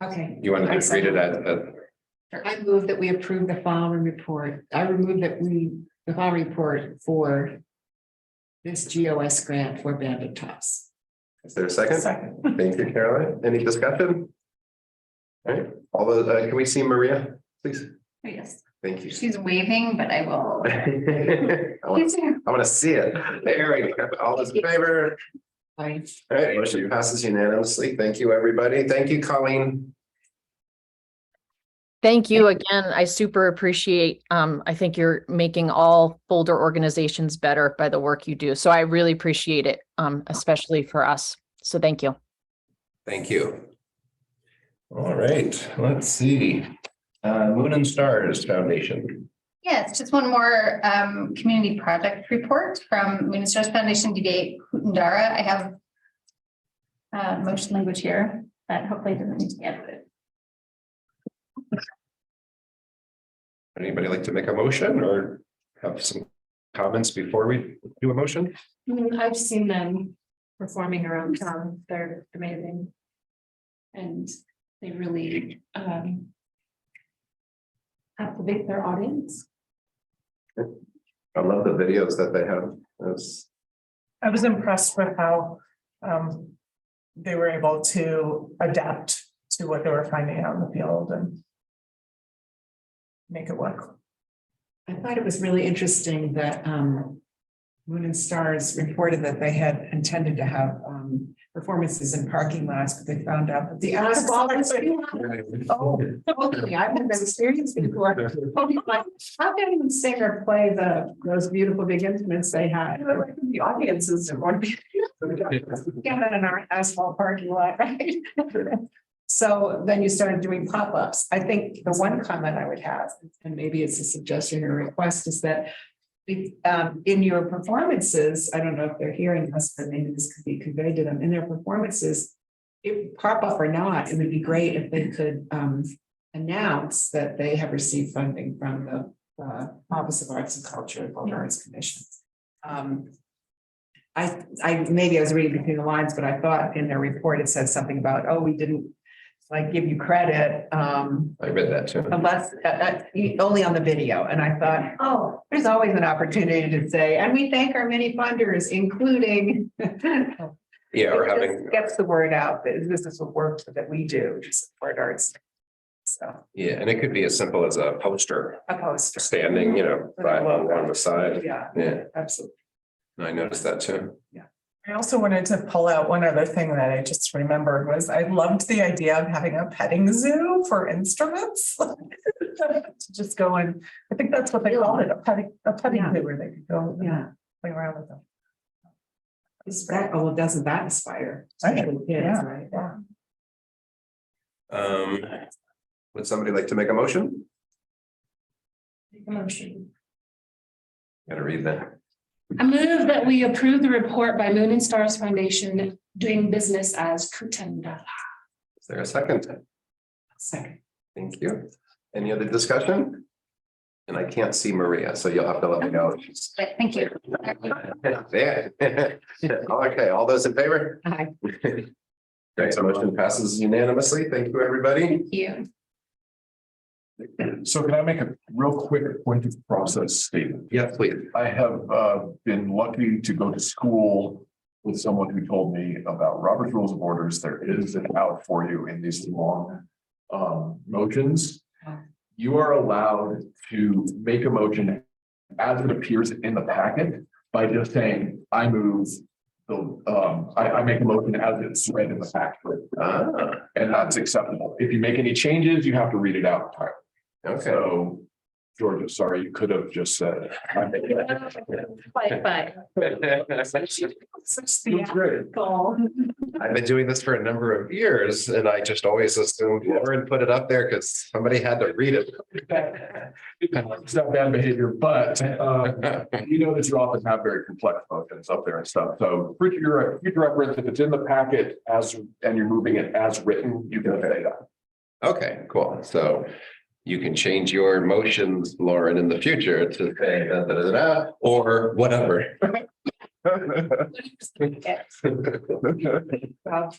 Okay. You want to just read it I move that we approve the following report. I remove the following report for this GOS grant for Bandit Tops. Is there a second? Second. Thank you, Caroline. Any discussion? All right, all those, can we see Maria, please? Yes, Thank you. she's waving, but I will. I want to see it. There we go. All those in favor? Aye. All right, motion passes unanimously. Thank you, everybody. Thank you, Colleen. Thank you again. I super appreciate, I think you're making all Boulder organizations better by the work you do. So I really appreciate it, especially for us. So thank you. Thank you. All right, let's see. Moon and Stars Foundation. Yes, just one more community project report from Moon and Stars Foundation DBA Kutundara. I have motion language here that hopefully doesn't need to be edited. Anybody like to make a motion or have some comments before we do a motion? I've seen them performing around town. They're amazing. And they really activate their audience. I love the videos that they have. I was impressed with how they were able to adapt to what they were finding out in the field and make it work. I thought it was really interesting that Moon and Stars reported that they had intended to have performances in parking lots, but they found out that the asphalt is. Oh, okay, I've had that experience before. Like, how can a singer play those beautiful big instruments they had? The audiences are going to be. Get that in our asphalt parking lot, right? So then you started doing pop-ups. I think the one comment I would have, and maybe it's a suggestion or request, is that in your performances, I don't know if they're hearing us, but maybe this could be conveyed to them, in their performances, if pop-up or not, it would be great if they could announce that they have received funding from the Office of Arts and Culture, Boulder Arts Commission. Maybe I was reading between the lines, but I thought in their report it said something about, oh, we didn't like give you credit. I read that too. Unless only on the video. And I thought, oh, there's always an opportunity to say, and we thank our many funders, including. Yeah, or it having. just gets the word out that this is what work that we do to support arts. So Yeah, and it could be as simple as a poster a poster. standing, by on the side. Yeah, Yeah, absolutely. I noticed that too. I also wanted to pull out one other thing that I just remembered was I loved the idea of having a petting zoo for instruments. To just go and, I think that's what they called it, a petting Yeah. zoo where they could go. Yeah. Play around with them. Is that, doesn't that inspire? Right. Especially kids, Yeah. right? Yeah. Would somebody like to make a motion? Make a motion. Gotta read that. I move that we approve the report by Moon and Stars Foundation doing business as Kutenda. Is there a second? Second. Thank you. Any other discussion? And I can't see Maria, so you'll have to let me know. Thank you. Yeah. Okay, all those in favor? Aye. Great, so motion passes unanimously. Thank you, everybody. Thank you. So can I make a real quick point of process statement? Yes, please. I have been lucky to go to school with someone who told me about Robert's Rules of Orders. There is an out for you in these long motions. You are allowed to make a motion as it appears in the packet by just saying, I move. I make a motion as it's read in the packet. And that's acceptable. If you make any changes, you have to read it out entirely. Okay. So, Georgia, sorry, you could have just said. I've been doing this for a number of years and I just always assumed Lauren put it up there because somebody had to read it. It's not bad behavior, but you know that you often have very complex motions up there and stuff. So for your future reference, if it's in the packet and you're moving it as written, you can say that. Okay, cool. So you can change your motions, Lauren, in the future to say or whatever. Well,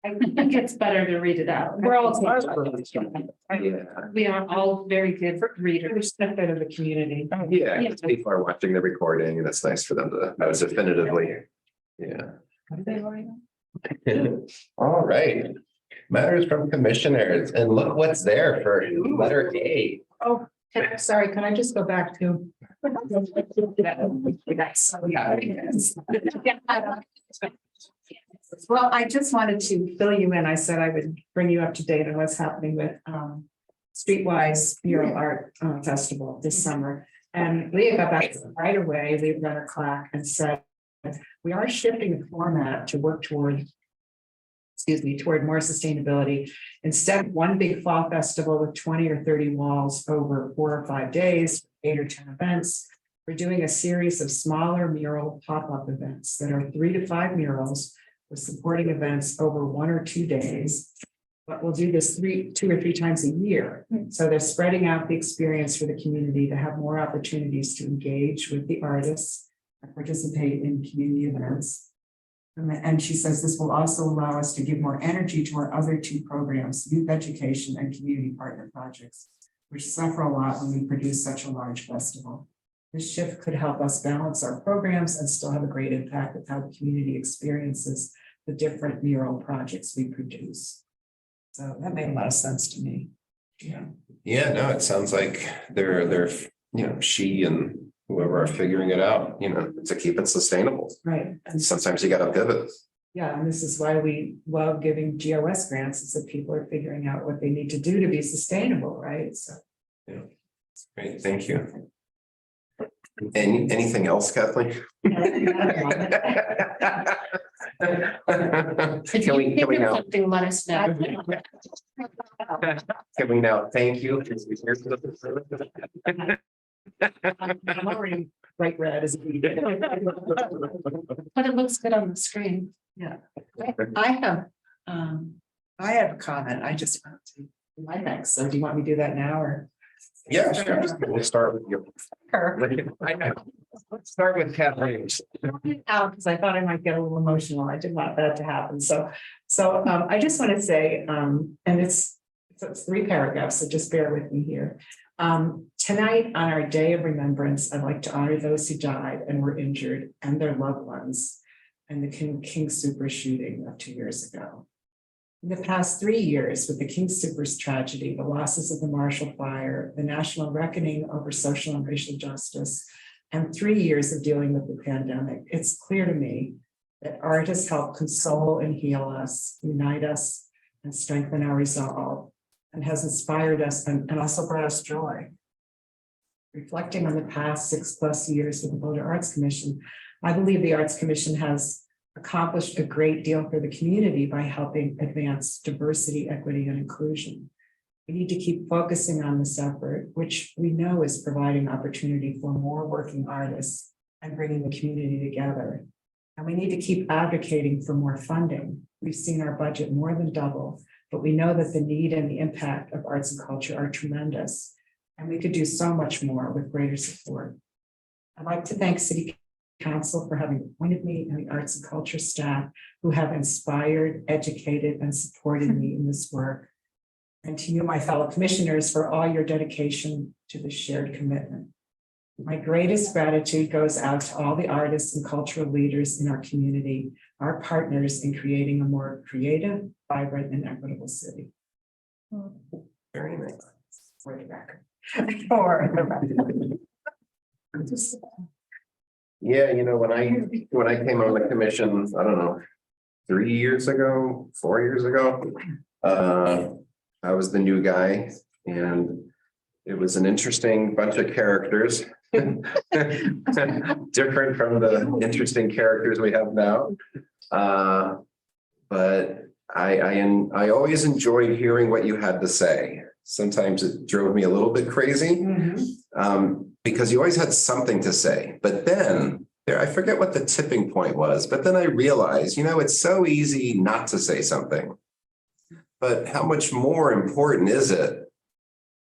I think it's better to read it out. We're all. We are all very good readers. Benefit of the community. Yeah, because people are watching the recording and it's nice for them to know definitively. Yeah. All right. Matters from commissioners, and look what's there for letter A. Oh, sorry, can I just go back to? Well, I just wanted to fill you in. I said I would bring you up to date on what's happening with Streetwise Mural Art Festival this summer. And Leah got back right away, Leah Runner Clack, and said, we are shifting the format to work toward more sustainability. Instead of one big fall festival with 20 or 30 walls over 4 or 5 days, 8 or 10 events, we're doing a series of smaller mural pop-up events that are 3 to 5 murals with supporting events over 1 or 2 days. But we'll do this 2 or 3 times a year. So they're spreading out the experience for the community to have more opportunities to engage with the artists and participate in community events. And she says this will also allow us to give more energy to our other 2 programs, youth education and community partner projects, which suffer a lot when we produce such a large festival. This shift could help us balance our programs and still have a great impact with how the community experiences the different mural projects we produce. So that made a lot of sense to me. Yeah, no, it sounds like they're she and whoever are figuring it out, to keep it sustainable. Right. And sometimes you gotta pivot. Yeah, and this is why we love giving GOS grants, is that people are figuring out what they need to do to be sustainable, right? So. Great, thank you. Anything else, Kathleen? Can we now? Something, let us know. Can we now thank you? I'm already bright red as we. But it looks good on the screen. Yeah, I have a comment. I just want to do my next. So do you want me to do that now or? Yeah, sure. We'll start with you. I know. Let's start with Kathleen. Out because I thought I might get a little emotional. I didn't want that to happen. So I just want to say, and it's 3 paragraphs, so just bear with me here. Tonight, on our day of remembrance, I'd like to honor those who died and were injured and their loved ones in the King Super shooting of 2 years ago. In the past 3 years, with the King Supers tragedy, the losses of the Marshall Fire, the national reckoning over social and racial justice, and 3 years of dealing with the pandemic, it's clear to me that art has helped console and heal us, unite us, and strengthen our resolve, and has inspired us and also brought us joy. Reflecting on the past 6+ years with the Boulder Arts Commission, I believe the Arts Commission has accomplished a great deal for the community by helping advance diversity, equity, and inclusion. We need to keep focusing on this effort, which we know is providing opportunity for more working artists and bringing the community together. And we need to keep advocating for more funding. We've seen our budget more than double, but we know that the need and the impact of arts and culture are tremendous, and we could do so much more with greater support. I'd like to thank City Council for having appointed me and the arts and culture staff who have inspired, educated, and supported me in this work. And to you, my fellow commissioners, for all your dedication to this shared commitment. My greatest gratitude goes out to all the artists and cultural leaders in our community, our partners in creating a more creative, vibrant, and equitable city. Very nice. For the record. For the record. Yeah, you know, when I came on the commission, I don't know, 3 years ago, 4 years ago, I was the new guy, and it was an interesting bunch of characters. Different from the interesting characters we have now. But I always enjoyed hearing what you had to say. Sometimes it drove me a little bit crazy. Because you always had something to say, but then I forget what the tipping point was, but then I realized, you know, it's so easy not to say something, but how much more important is it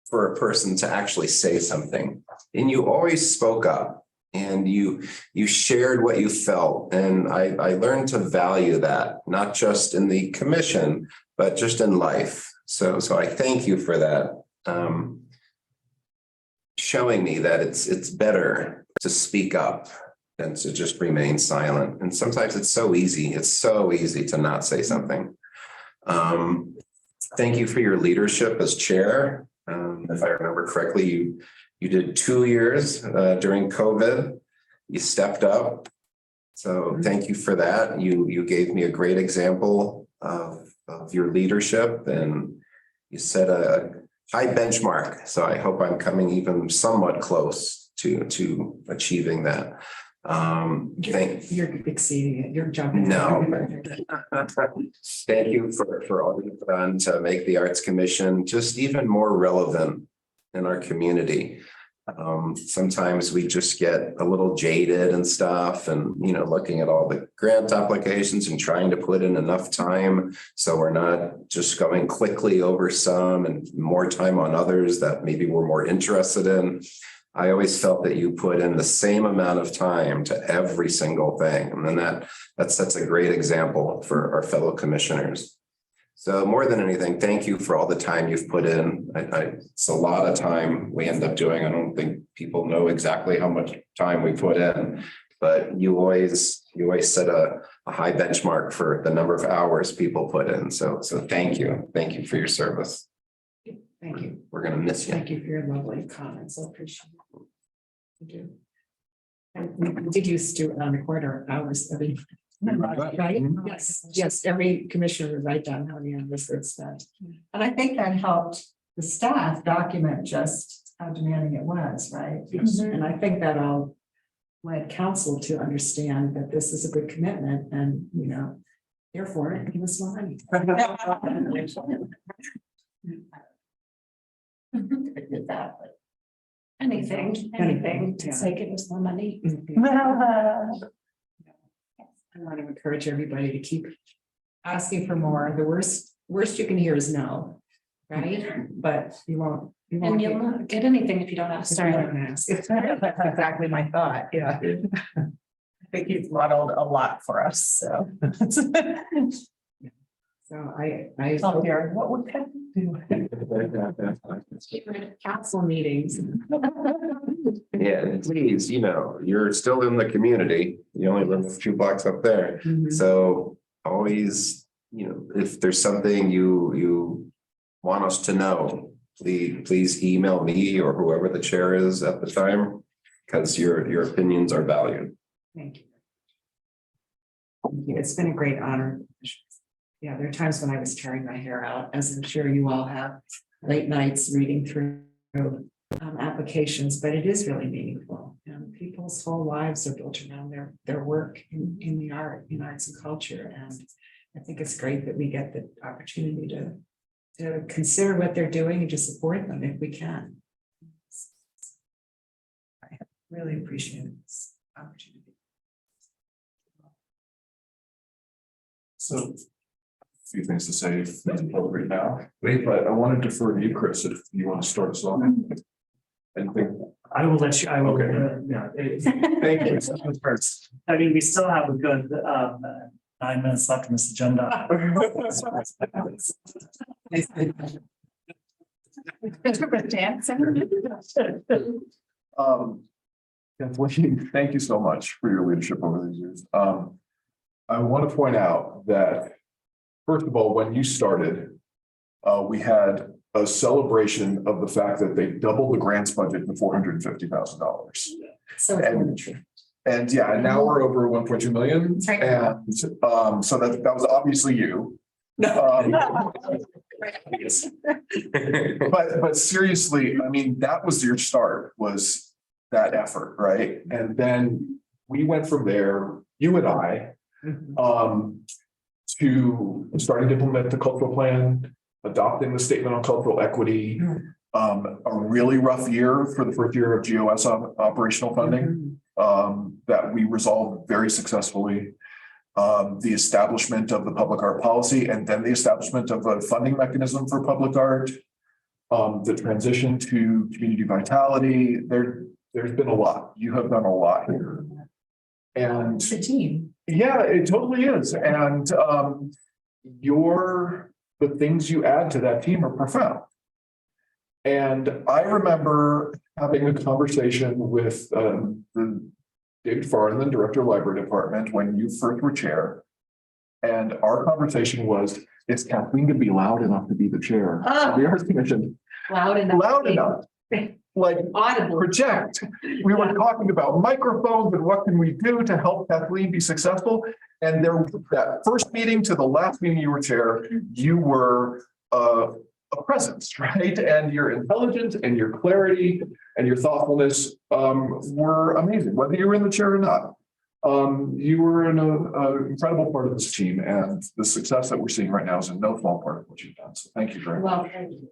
for a person to actually say something? And you always spoke up and you shared what you felt. And I learned to value that, not just in the commission, but just in life. So I thank you for that. Showing me that it's better to speak up than to just remain silent. And sometimes it's so easy to not say something. Thank you for your leadership as chair. If I remember correctly, you did 2 years during COVID. You stepped up. So thank you for that. You gave me a great example of your leadership, and you set a high benchmark. So I hope I'm coming even somewhat close to achieving that. You're exceeding it. You're jumping. No. Thank you for all you've done to make the Arts Commission just even more relevant in our community. Sometimes we just get a little jaded and stuff, and looking at all the grant applications and trying to put in enough time so we're not just going quickly over some and more time on others that maybe we're more interested in. I always felt that you put in the same amount of time to every single thing, and then that sets a great example for our fellow commissioners. So more than anything, thank you for all the time you've put in. It's a lot of time we end up doing. I don't think people know exactly how much time we put in, but you always set a high benchmark for the number of hours people put in. So thank you. Thank you for your service. Thank you. We're going to miss you. Thank you for your lovely comments. I appreciate it. You do. And we did used to record our hours every. Right? Yes, every commissioner would write down how the anniversary spent. And I think that helped the staff document just how demanding it was, right? And I think that all led council to understand that this is a good commitment and, you know, therefore give us more money. I did that, but Anything to say give us more money. I want to encourage everybody to keep asking for more. The worst you can hear is no, right? But you won't. And you'll not get anything if you don't ask. Sorry, I don't ask. That's exactly my thought, yeah. I think you've modeled a lot for us, so. So I. Oh, here, what would that do? Council meetings. Yeah, please, you know, you're still in the community. You only live a few blocks up there. So always, you know, if there's something you want us to know, please email me or whoever the chair is at the time, because your opinions are valued. Thank you. Thank you. It's been a great honor. Yeah, there are times when I was tearing my hair out, as I'm sure you all have, late nights reading through applications, but it is really meaningful. And people's whole lives are built around their work in the arts and culture. And I think it's great that we get the opportunity to consider what they're doing and to support them if we can. I really appreciate this opportunity. So a few things to say right now, but I want to defer to you, Chris, if you want to start us off. Anything? I will let you, I will, Okay. thank you. First, I mean, we still have a good 9 minutes left in this agenda. Kathleen, thank you so much for your leadership over these years. I want to point out that, first of all, when you started, we had a celebration of the fact that they doubled the grants budget to $450,000. So And yeah, and now we're over 1.2 million. Right. And so that was obviously you. But seriously, I mean, that was your start, was that effort, right? And then we went from there, you and I, to starting to implement the cultural plan, adopting the statement on cultural equity, a really rough year for the first year of GOS operational funding, that we resolved very successfully. The establishment of the public art policy, and then the establishment of a funding mechanism for public art, the transition to community vitality. There's been a lot. You have done a lot here. And the team. yeah, it totally is. And the things you add to that team are profound. And I remember having a conversation with the David Farland, Director of Library Department, when you first were chair. And our conversation was, is Kathleen gonna be loud enough to be the chair of the Arts Commission? Loud enough. Loud enough. Like Audible. project. We were talking about microphones and what can we do to help Kathleen be successful. And there, that first meeting to the last meeting you were chair, you were a presence, right? And your intelligence and your clarity and your thoughtfulness were amazing, whether you were in the chair or not. You were an incredible part of this team, and the success that we're seeing right now is in no small part of what you've done. So thank you very much. Well, thank you.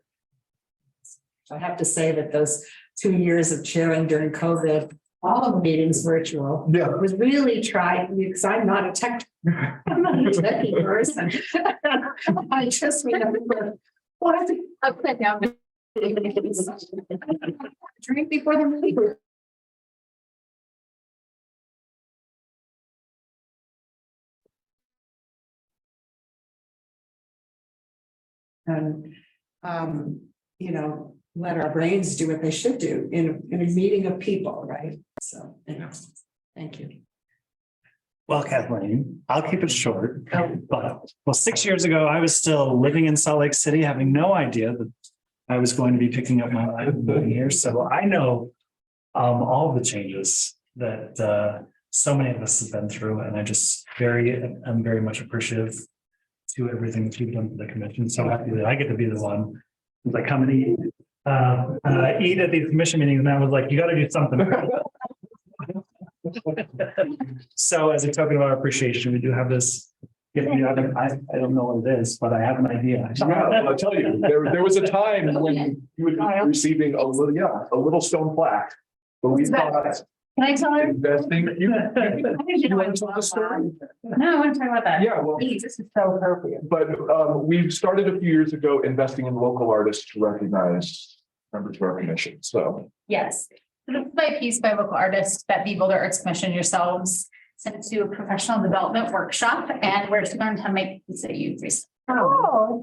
I have to say that those 2 years of chairing during COVID, all of the meetings virtual, Yeah. was really trying because I'm not a tech. I'm not a techie person. I just remember. What? Upside down. Drink before the meeting. And, you know, let our brains do what they should do in a meeting of people, right? So, anyway, thank you. Well, Kathleen, I'll keep it short. But 6 years ago, I was still living in Salt Lake City, having no idea that I was going to be picking up my life and moving here. So I know all the changes that so many of us have been through, and I'm very much appreciative to everything that you've done for the commission. So happy that I get to be the one who's like, come and eat at these commission meetings, and I was like, you got to do something. So as a token of our appreciation, we do have this. I don't know what it is, but I have an idea. Yeah, I'll tell you, there was a time when you would be receiving a little stone plaque. But we thought Can I tell her? investing, you want to tell the story? No, I want to talk about that. Yeah, well, Please, this is so appropriate. but we started a few years ago investing in local artists to recognize members of our commission, so. Yes. By piece by local artists that the Boulder Arts Commission yourselves sent to a professional development workshop, and we're to learn how to make pizza youth. Oh,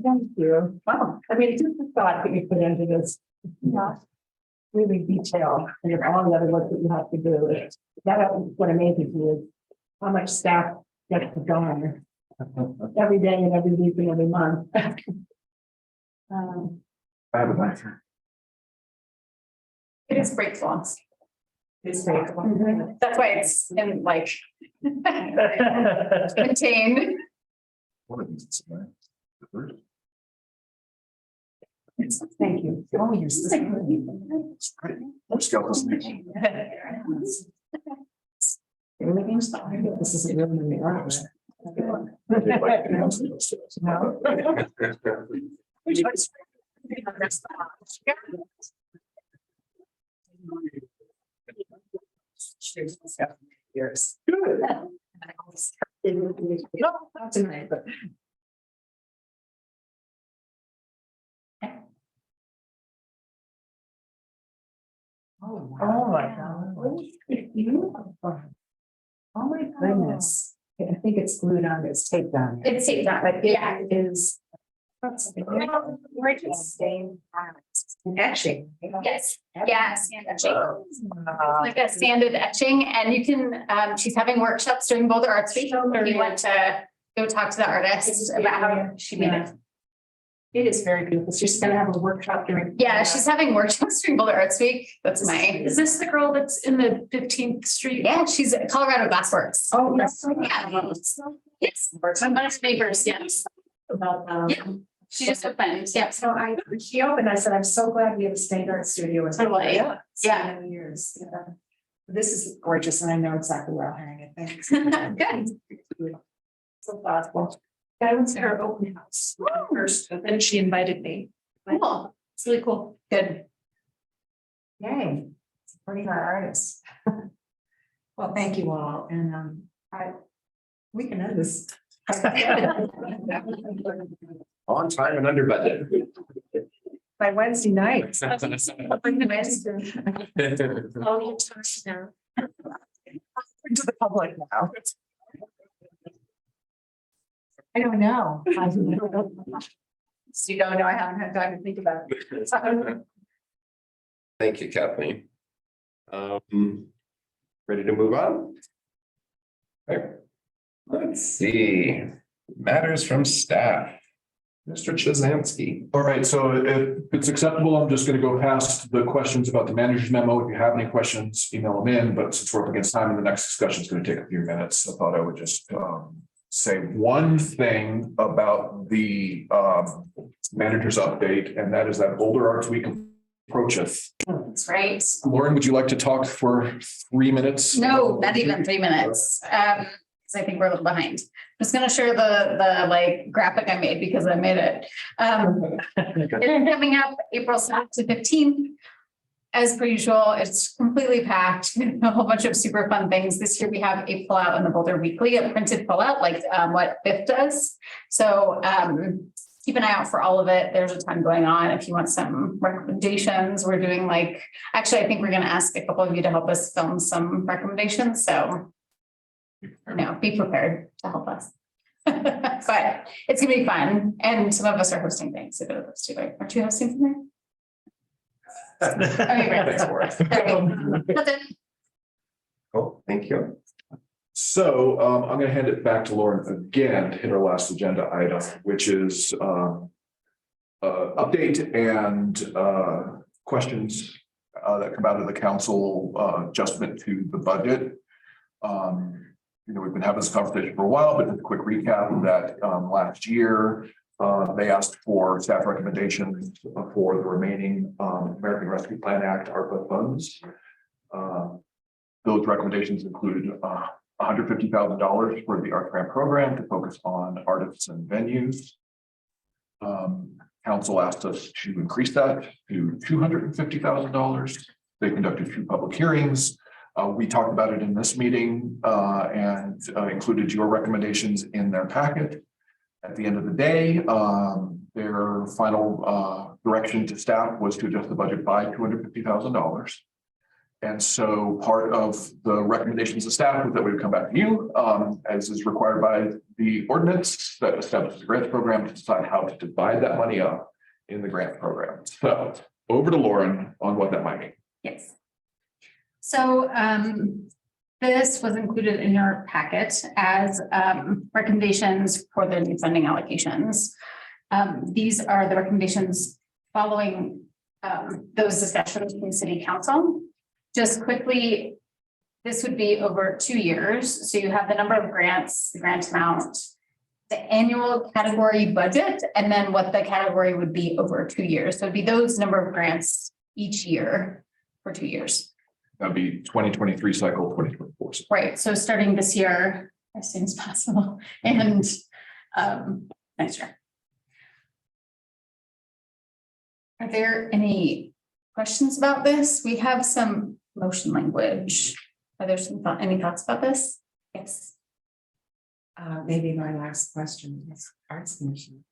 thank you. Wow, I mean, just the thought that you put into this. Yeah. Really detailed, and all the other work that you have to do. That what amazes me is how much staff gets to go on every day and every week and every month. I have a knife. It is grateful. It's great. That's why it's in like contained. One of these is mine. The first. Thank you. Oh, you're so Or skeleton. This is really years. Good. No, not tonight, but. Oh my God. Oh my goodness. I think it's glued on, it's taped on. It's taped on, But yeah. it is. We're just staying. Etching. Yes, yeah, sand etching. Like a sanded etching, and you can, she's having workshops during Boulder Arts Week. If you want to go talk to the artist about how she made it. It is very beautiful. She's gonna have a workshop during. Yeah, she's having workshops during Boulder Arts Week. That's my. Is this the girl that's in the 15th Street? Yeah, she's at Colorado Glassworks. Oh, yes. Yeah. Yes, my mom's neighbors, yes. About, Yeah. She just opened, yeah. So she opened, I said, I'm so glad we have a state art studio. It's been Totally. yeah. So Yeah. many years. Yeah. This is gorgeous and I know exactly where I'll hang it. Thanks. Good. So thoughtful. I went to her open house first, and then she invited me. Cool. It's really cool. Good. Yay. Supporting our artists. Well, thank you all. And we can end this. On time and under budget. By Wednesday night. All your time now. To the public now. I don't know. So you don't know, I haven't had time to think about it. Thank you, Kathleen. Ready to move on? Okay. Let's see. Matters from staff. Mr. Chizansky. All right, so if it's acceptable, I'm just gonna go past the questions about the manager's memo. If you have any questions, email them in, but since we're up against time and the next discussion is gonna take a few minutes, I thought I would just say one thing about the manager's update, and that is that Boulder Arts Week approacheth. That's right. Lauren, would you like to talk for 3 minutes? No, not even 3 minutes. Because I think we're a little behind. I'm just gonna share the like graphic I made because I made it. It's coming up April 7th to 15th. As per usual, it's completely packed, a whole bunch of super fun things. This year we have a pullout in the Boulder Weekly, a printed pullout like what BIF does. So keep an eye out for all of it. There's a ton going on. If you want some recommendations, we're doing like, actually, I think we're gonna ask a couple of you to help us film some recommendations. So be prepared to help us. But it's gonna be fun. And some of us are hosting things. So go to those two, right? Aren't you hosting something? Okay, great. Cool, thank you. So I'm gonna hand it back to Lauren again to hit our last agenda item, which is update and questions that come out of the council adjustment to the budget. We've been having this conversation for a while, but just a quick recap that last year, they asked for staff recommendations for the remaining American Rescue Plan Act ARPA funds. Those recommendations included $150,000 for the art grant program to focus on artists and venues. Council asked us to increase that to $250,000. They conducted 2 public hearings. We talked about it in this meeting and included your recommendations in their packet. At the end of the day, their final direction to staff was to adjust the budget by $250,000. And so part of the recommendations of staff was that we would come back to you, as is required by the ordinance that establishes the grants program, to decide how to divide that money up in the grant program. So over to Lauren on what that might mean. Yes. So this was included in your packet as recommendations for the new funding allocations. These are the recommendations following those discussions from City Council. Just quickly, this would be over 2 years. So you have the number of grants, the grant amount, the annual category budget, and then what the category would be over 2 years. So it'd be those number of grants each year for 2 years. That'd be 2023 cycle, 2024. Right. So starting this year as soon as possible and next year. Are there any questions about this? We have some motion language. Are there any thoughts about this? Yes. Maybe my last question is Arts Commission.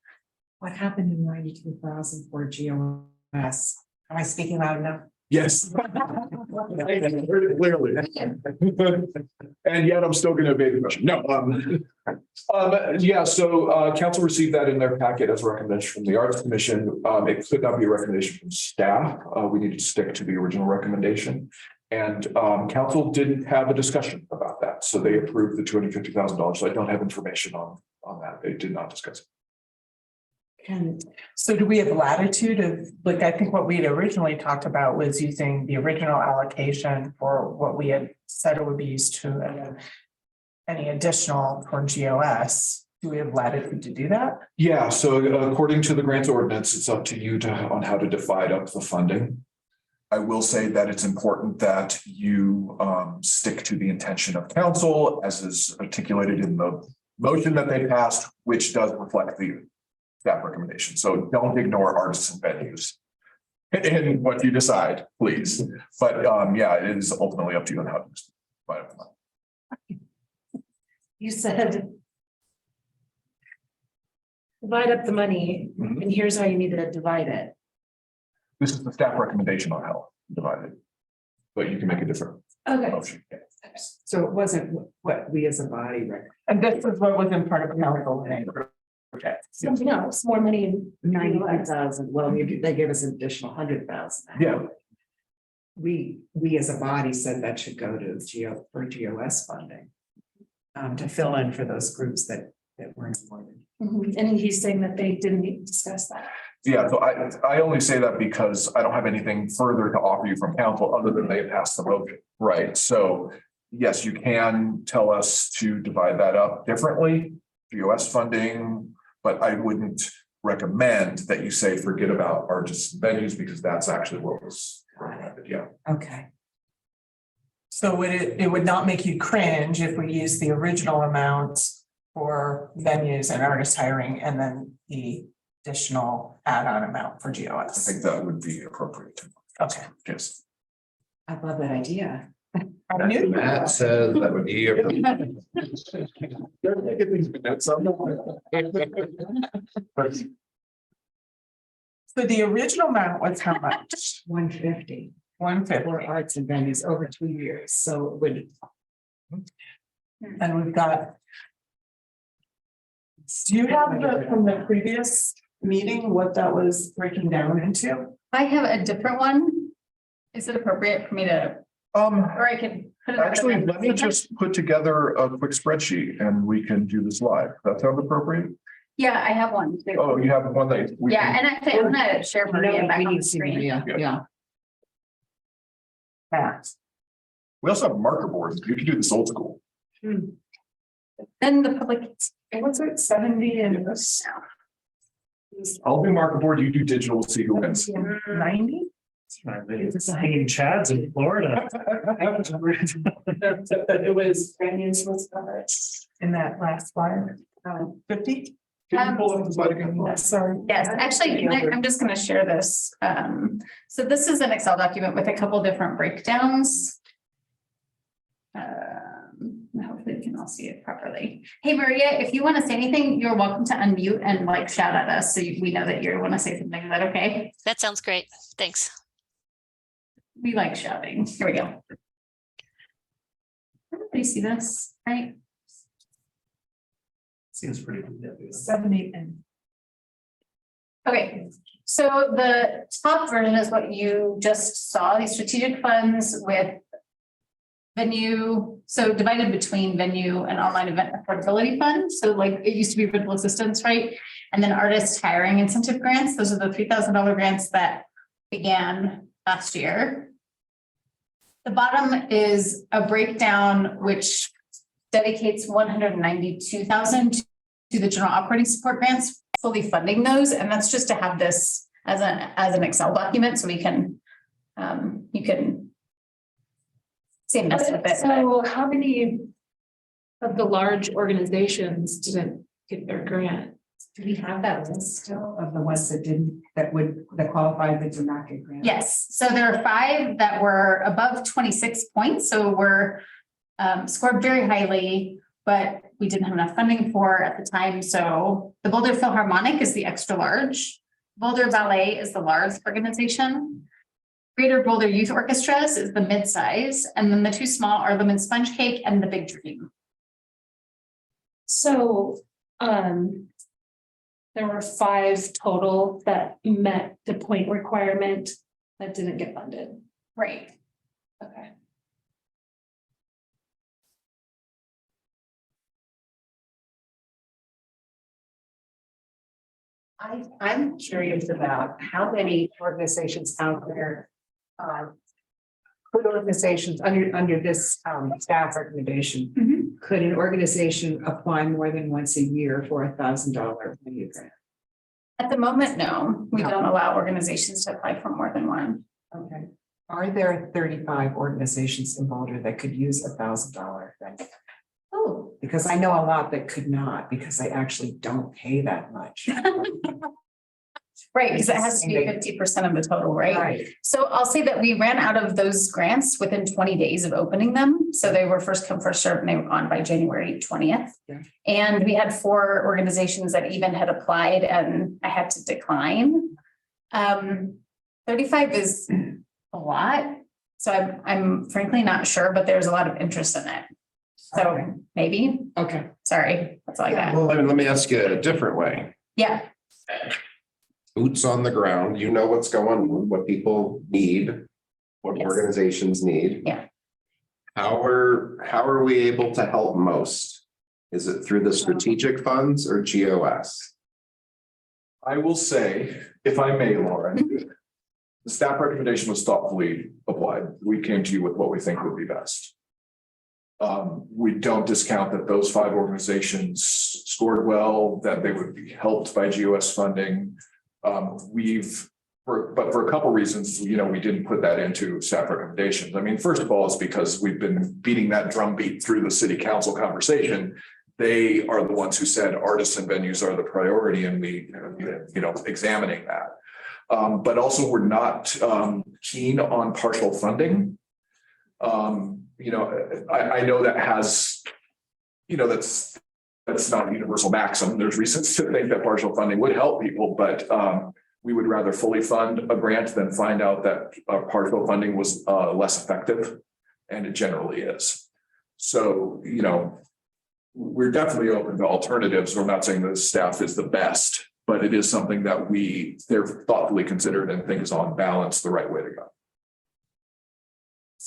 What happened in 92,000 for GOS? Am I speaking loud enough? Yes. Clearly. And yet I'm still going to evade the question. No. Yeah, so council received that in their packet as a recommendation from the Arts Commission. It could not be a recommendation from staff. We needed to stick to the original recommendation. And council didn't have a discussion about that. So they approved the $250,000. So I don't have information on that. They did not discuss it. And so do we have latitude of, like, I think what we had originally talked about was using the original allocation for what we had said it would be used to, and then any additional for GOS. Do we have latitude to do that? Yeah, so according to the grants ordinance, it's up to you on how to divide up the funding. I will say that it's important that you stick to the intention of council as is articulated in the motion that they passed, which does reflect the staff recommendation. So don't ignore artists and venues in what you decide, please. But yeah, it is ultimately up to you on how to divide up the money. You said divide up the money, and here's how you need to divide it. This is the staff recommendation on how to divide it, but you can make a different motion. So it wasn't what we as a body recommended. And this is what was in part of council. Something else, more money in 92,000. Well, they gave us an additional 100,000. Yeah. We as a body said that should go to GOS funding. To fill in for those groups that weren't appointed. And he's saying that they didn't discuss that. Yeah, so I only say that because I don't have anything further to offer you from council other than they passed the motion, right? So yes, you can tell us to divide that up differently, GOS funding, but I wouldn't recommend that you say forget about artists and venues because that's actually what was recommended. Yeah. Okay. So it would not make you cringe if we use the original amounts for venues and artist hiring and then the additional add-on amount for I GOS. think that would be appropriate. Okay. Yes. I love that idea. Matt says that would be. So the original amount was how much? 150 150. for arts and venues over 2 years. So it would. And we've got. Do you have from the previous meeting, what that was breaking down into? I have a different one. Is it appropriate for me to, or I can put it? Actually, let me just put together a quick spreadsheet and we can do this live. That sound appropriate? Yeah, I have one too. Oh, you have one that. Yeah, and I think I'm gonna share Maria back on the screen. Yeah. that. We also have marker boards. You can do this old school. Then the public, And what's it, 70 and I'll do marker board, you do digital, see who wins. 90? It's hanging chads in Florida. It was Brandon's was In that last flyer, 50? Can you pull up the slide again? Sorry. yes, actually, I'm just gonna share this. So this is an Excel document with a couple different breakdowns. Hopefully you can all see it properly. Hey, Maria, if you want to say anything, you're welcome to unmute and like shout at us, so we know that you want to say something. Is that okay? That sounds great. Thanks. We like shouting. Here we go. Everybody see this, right? Seems pretty good. 70 and. Okay, so the top version is what you just saw, these strategic funds with venue, so divided between venue and online event affordability fund. So like it used to be virtual assistance, right? And then artist hiring incentive grants. Those are the $3,000 grants that began last year. The bottom is a breakdown which dedicates 192,000 to the general operating support grants, fully funding those. And that's just to have this as an Excel document, so we can you can see mess with it. So how many of the large organizations didn't get their grant? Do we have that list still of the ones that qualified but did not get grants? Yes, so there are 5 that were above 26 points, so were scored very highly, but we didn't have enough funding for at the time. So the Boulder Philharmonic is the extra large. Boulder Ballet is the large organization. Greater Boulder Youth Orchestras is the mid-size, and then the 2 small are Lemon Sponge Cake and the Big Dream. So, there were 5 total that met the point requirement that didn't get funded. Right. Okay. I'm curious about how many organizations out there, good organizations under this staff recommendation, could an organization apply more than once a year for $1,000 venue grant? At the moment, no, we No. don't allow organizations to apply for more than one. Okay. Are there 35 organizations in Boulder that could use $1,000 venue? Oh. Because I know a lot that could not, because they actually don't pay that much. Right, because it has to be 50% of the total, right? Right. So I'll say that we ran out of those grants within 20 days of opening them. So they were first come, first served, and they were gone by January 20th. Yeah. And we had 4 organizations that even had applied and I had to decline. 35 is a lot. So I'm frankly not sure, but there's a lot of interest in it. So Okay. maybe, Okay. sorry, that's all I got. Well, let me ask you a different way. Yeah, Boots on the ground, you know what's going on, what people need, what Yes. organizations need. Yeah. How are we able to help most? Is it through the strategic funds or GOS? I will say, if I may, Lauren, the staff recommendation was thoughtfully applied. We came to you with what we think would be best. We don't discount that those 5 organizations scored well, that they would be helped by GOS funding. But for a couple reasons, we didn't put that into staff recommendations. I mean, first of all, it's because we've been beating that drumbeat through the city council conversation. They are the ones who said artists and venues are the priority, and we, examining that. But also we're not keen on partial funding. I know that has, that's not a universal maxim. There's reasons to think that partial funding would help people, but we would rather fully fund a grant than find out that partial funding was less effective, and it generally is. So, we're definitely open to alternatives. We're not saying the staff is the best, but it is something that they're thoughtfully considered and think is on balance the right way to go.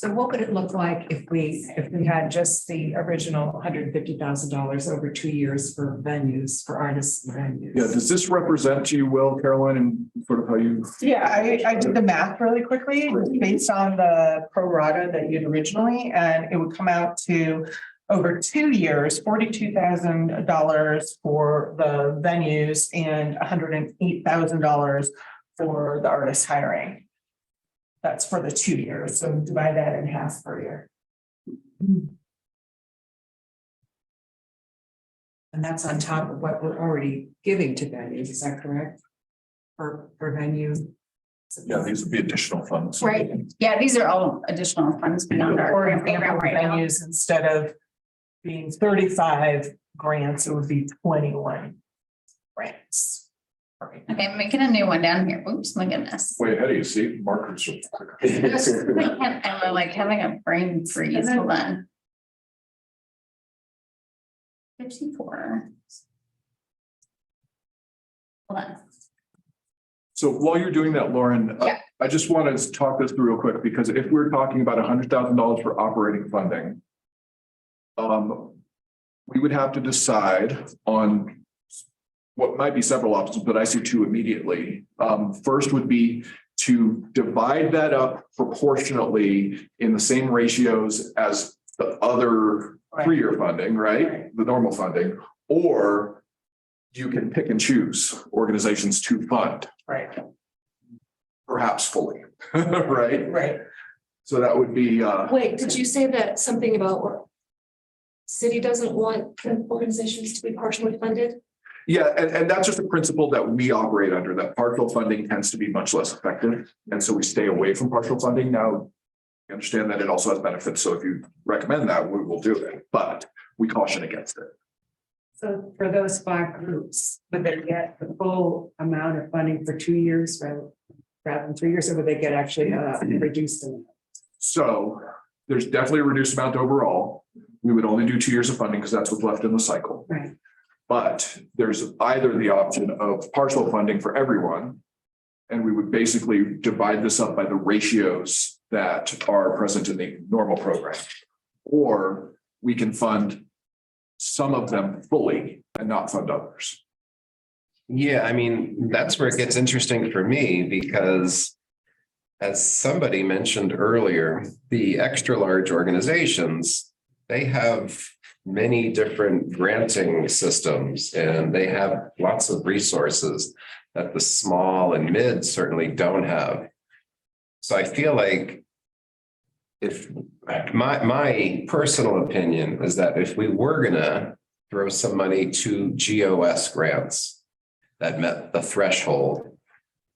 So what would it look like if we had just the original $150,000 over 2 years for venues, for artists and venues? Yeah, does this represent to you well, Caroline, and sort of how you? Yeah, I did the math really quickly based on the pro rata that you had originally, and it would come out to over 2 years, $42,000 for the venues and $108,000 for the artist hiring. That's for the 2 years, so divide that in half per year. And that's on top of what we're already giving to venues, is that correct? For venue? Yeah, these would be additional funds. Right, yeah, these are all additional funds beyond our For current example, program right now. venues, instead of being 35 grants, it would be 21 grants. Okay, I'm making a new one down here. Oops, my goodness. Way ahead of you, see, markers are quicker. I'm like having a brain freeze, hold on. 54. Hold on. So while you're doing that, Lauren, Yeah. I just want to talk this through real quick, because if we're talking about $100,000 for operating funding, we would have to decide on what might be several options, but I see two immediately. First would be to divide that up proportionately in the same ratios as the other three-year funding, right? The normal funding, or you can pick and choose organizations to fund. Right. Perhaps fully, right? Right. So that would be, Wait, did you say that something about what? City doesn't want the organizations to be partially funded? yeah, and that's just a principle that we operate under, that partial funding tends to be much less effective. And so we stay away from partial funding. Now, we understand that it also has benefits. So if you recommend that, we will do it, but we caution against it. So for those 5 groups, would they get the full amount of funding for 2 years rather than 3 years, or would they get actually reduced amount? So there's definitely a reduced amount overall. We would only do 2 years of funding because that's what's left in the cycle. Right. But there's either the option of partial funding for everyone, and we would basically divide this up by the ratios that are present in the normal program. Or we can fund some of them fully and not fund others. Yeah, I mean, that's where it gets interesting for me, because as somebody mentioned earlier, the extra large organizations, they have many different granting systems, and they have lots of resources that the small and mid certainly don't have. So I feel like if my personal opinion is that if we were gonna throw some money to GOS grants that met the threshold,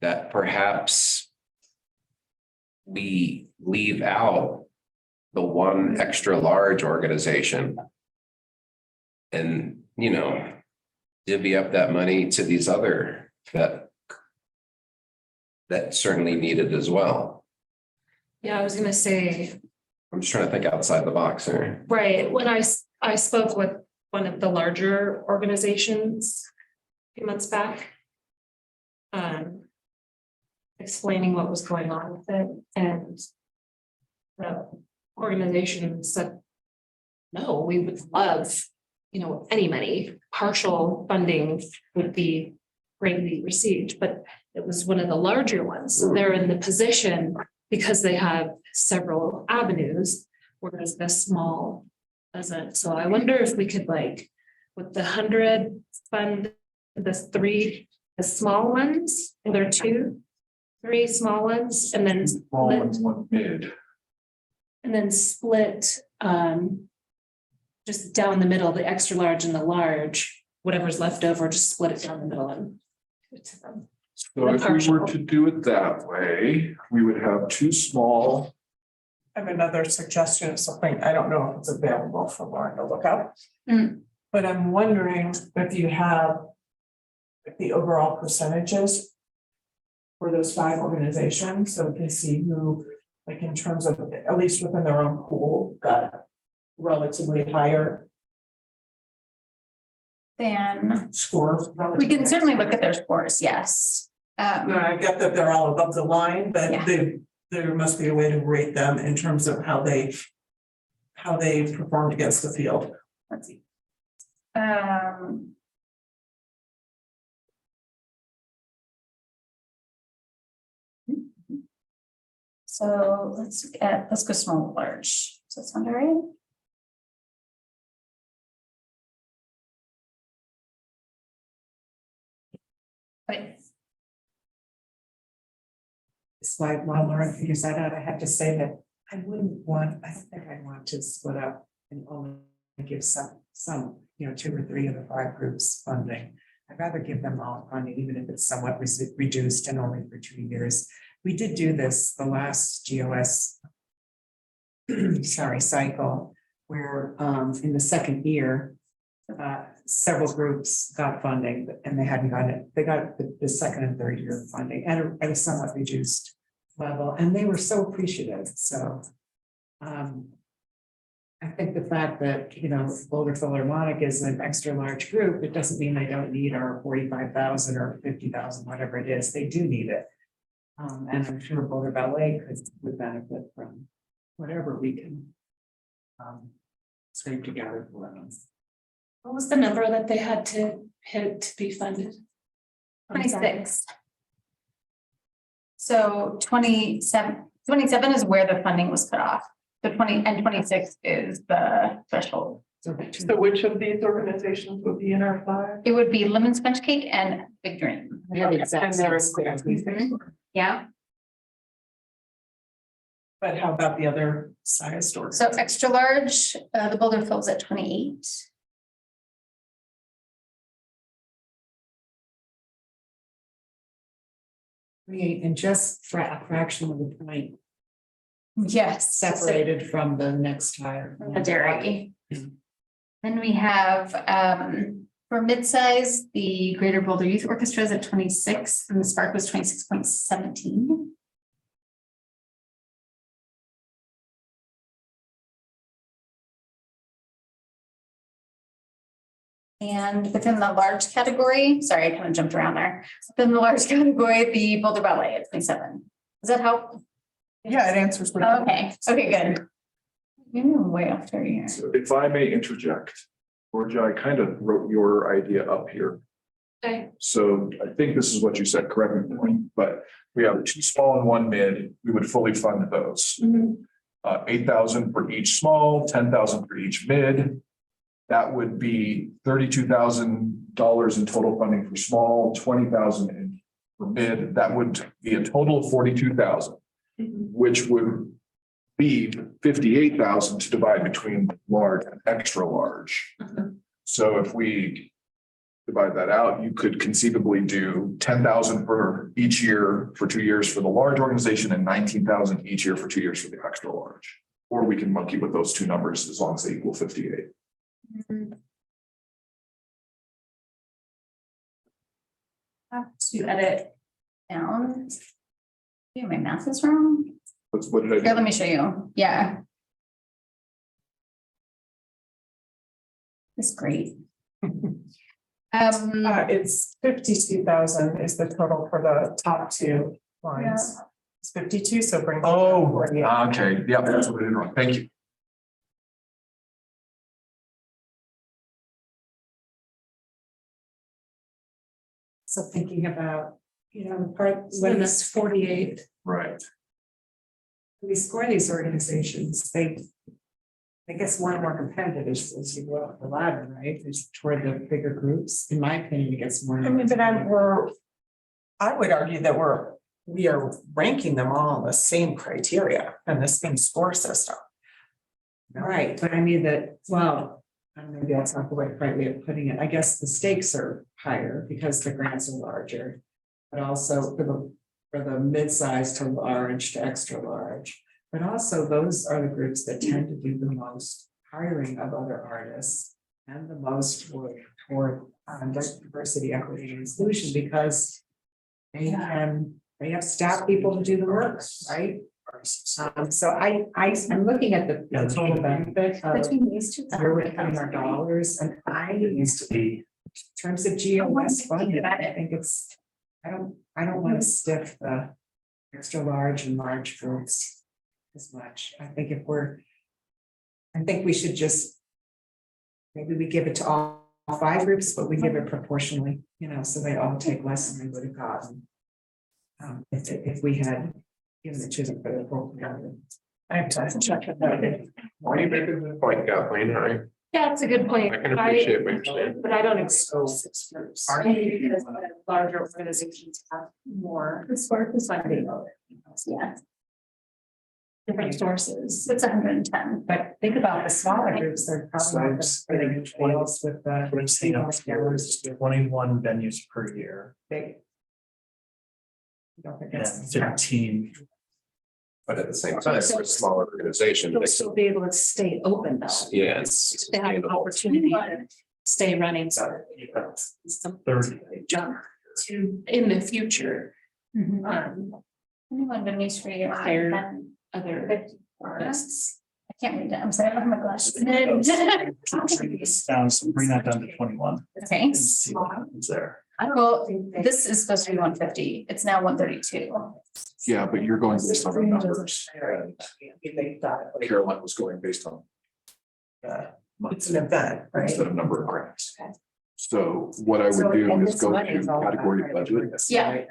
that perhaps we leave out the one extra large organization and, divvy up that money to these other that certainly need it as well. Yeah, I was gonna say, I'm just trying to think outside the box here. right, when I spoke with one of the larger organizations a few months back. Explaining what was going on with it, and the organization said, no, we would love, any money, partial funding would be greatly received, but it was one of the larger ones. So they're in the position because they have several avenues, whereas the small doesn't. So I wonder if we could, like, with the 100 fund the small ones, and there are 3 small ones, and then Small ones, one mid. split just down the middle, the extra large and the large, whatever's left over, just split it down the middle and give it to them. So if we were to do it that way, we would have 2 small. I have another suggestion of something. I don't know if it's available for Lauren to look up. But I'm wondering if you have the overall percentages for those 5 organizations, so we can see who, like, in terms of, at least within their own pool, got relatively higher Then scores. we can certainly look at their scores, yes. I get that they're all above the line, but Yeah. the there must be a way to rate them in terms of how they performed against the field. Let's see. So let's go small, large. Does that sound all right? Okay. Slide while Lauren figures that out, I have to say that I don't think I'd want to split up and only give some, 2 or 3 of the 5 groups funding. I'd rather give them all funding, even if it's somewhat reduced and only for 2 years. We did do this the last GOS cycle, where in the second year, several groups got funding and they hadn't gotten it. They got the second and third year funding at a somewhat reduced level, and they were so appreciative. So I think the fact that, Boulder Philharmonic is an extra large group, it doesn't mean they don't need our 45,000 or 50,000, whatever it is. They do need it. And I'm sure Boulder Ballet would benefit from whatever we can scrape together for them. What was the number that they had to hit to be funded? 26. So 27 is where the funding was cut off. So 20 and 26 is the threshold. So which of these organizations would be in our 5? It would be Lemon Sponge Cake and Big Dream. And they're in Yeah. But how about the other size stores? So extra large, the Boulder Phil's at 28. And just a fraction of the point Yes. separated from the next higher. The dairy. Then we have for midsize, the Greater Boulder Youth Orchestra is at 26 and the Spark was 26.17. And within the large category, sorry, I kind of jumped around there. Within the large category, the Boulder Ballet at 27. Does that help? Yeah, it answers. Okay, good. You're way off there here. So if I may interject, Georgia, I kind of wrote your idea up here. Okay. So I think this is what you said, correct me, but we have 2 small and 1 mid, we would fully fund those. 8,000 for each small, 10,000 for each mid. That would be $32,000 in total funding for small, 20,000 for mid. That would be a total of 42,000, which would leave 58,000 to divide between large and extra large. So if we divide that out, you could conceivably do 10,000 for each year for 2 years for the large organization and 19,000 each year for 2 years for the extra large. Or we can monkey with those 2 numbers as long as they equal 58. Have to edit down. Yeah, my math is wrong. What did I do? Here, let me show you. Yeah. It's great. It's 52,000 is the total for the top 2 lines. It's 52, so bring. Oh, okay. Yeah, that's what I did wrong. Thank you. So thinking about, the part when it's 48, Right. we score these organizations, they get more and more competitive as you go up the ladder, right? It's toward the bigger groups. In my opinion, it gets more. I mean, but I would argue that we are ranking them all on the same criteria and the same score system. Right, but I mean that, well, maybe that's not the right way of putting it. I guess the stakes are higher because the grants are larger. But also for the mid-size to large to extra large. But also those are the groups that tend to do the most hiring of other artists and the most work toward diversity, equity, and inclusion because they have staff people to do the work, right? So I'm looking at the total benefit of Between these 2. where we're putting our dollars, and I used to be in terms of GOS funding, I think it's I don't want to stiff the extra large and large groups as much. I think we should just, maybe we give it to all 5 groups, but we give it proportionally, so they all take less than they would have gotten. If we had given it to them for the whole family. I have to check it out. Why do you make a good point, Kathleen? Yeah, it's a good point. I can appreciate what you're saying. But I don't expose 6 groups. Maybe because larger organizations have more funding. Yeah. Different sources. It's 110. But think about the smaller groups, they're probably not getting trails with the. What I'm saying up here is 21 venues per year. They. Don't think And it's. 15. But at the same time, for a smaller organization, They'll they still be able to stay open though. yeah, it's They have an sustainable. opportunity to stay running. So. Some 30. jump to in the future. Mhm. Anyone venues for you Higher. than Other artists? I can't read it. I'm sorry, I don't have my glasses. Down, so bring that down to 21. Okay. And see what happens there. Well, this is supposed to be 150. It's now 132. Yeah, but you're going based on the numbers. Caroline was going based on It's an event, right? instead of number of grants. So what I would do is go to category budget Yeah.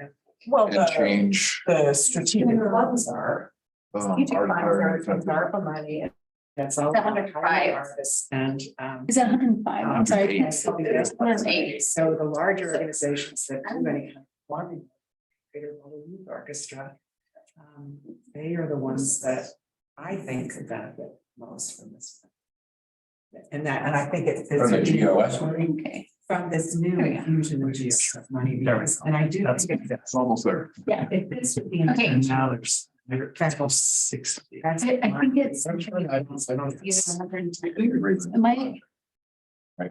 Well, and change. the strategic clubs are. Strategic art funds hiring are incentive. ARPA money, and that's all. It's 105. Artists and. Is that 105? I'm sorry. 108. So the larger organizations that do any kind of performing, Greater Boulder Youth Orchestra, they are the ones that I think could benefit most from this. And I think it's. From the GOS money? Okay. From this new infusion of GOS money, because, and I do That's, think it's. that's Almost there. Yeah. If this would be. Okay. and now there's 60. That's. I think it's. I don't. Either 110. Am I? I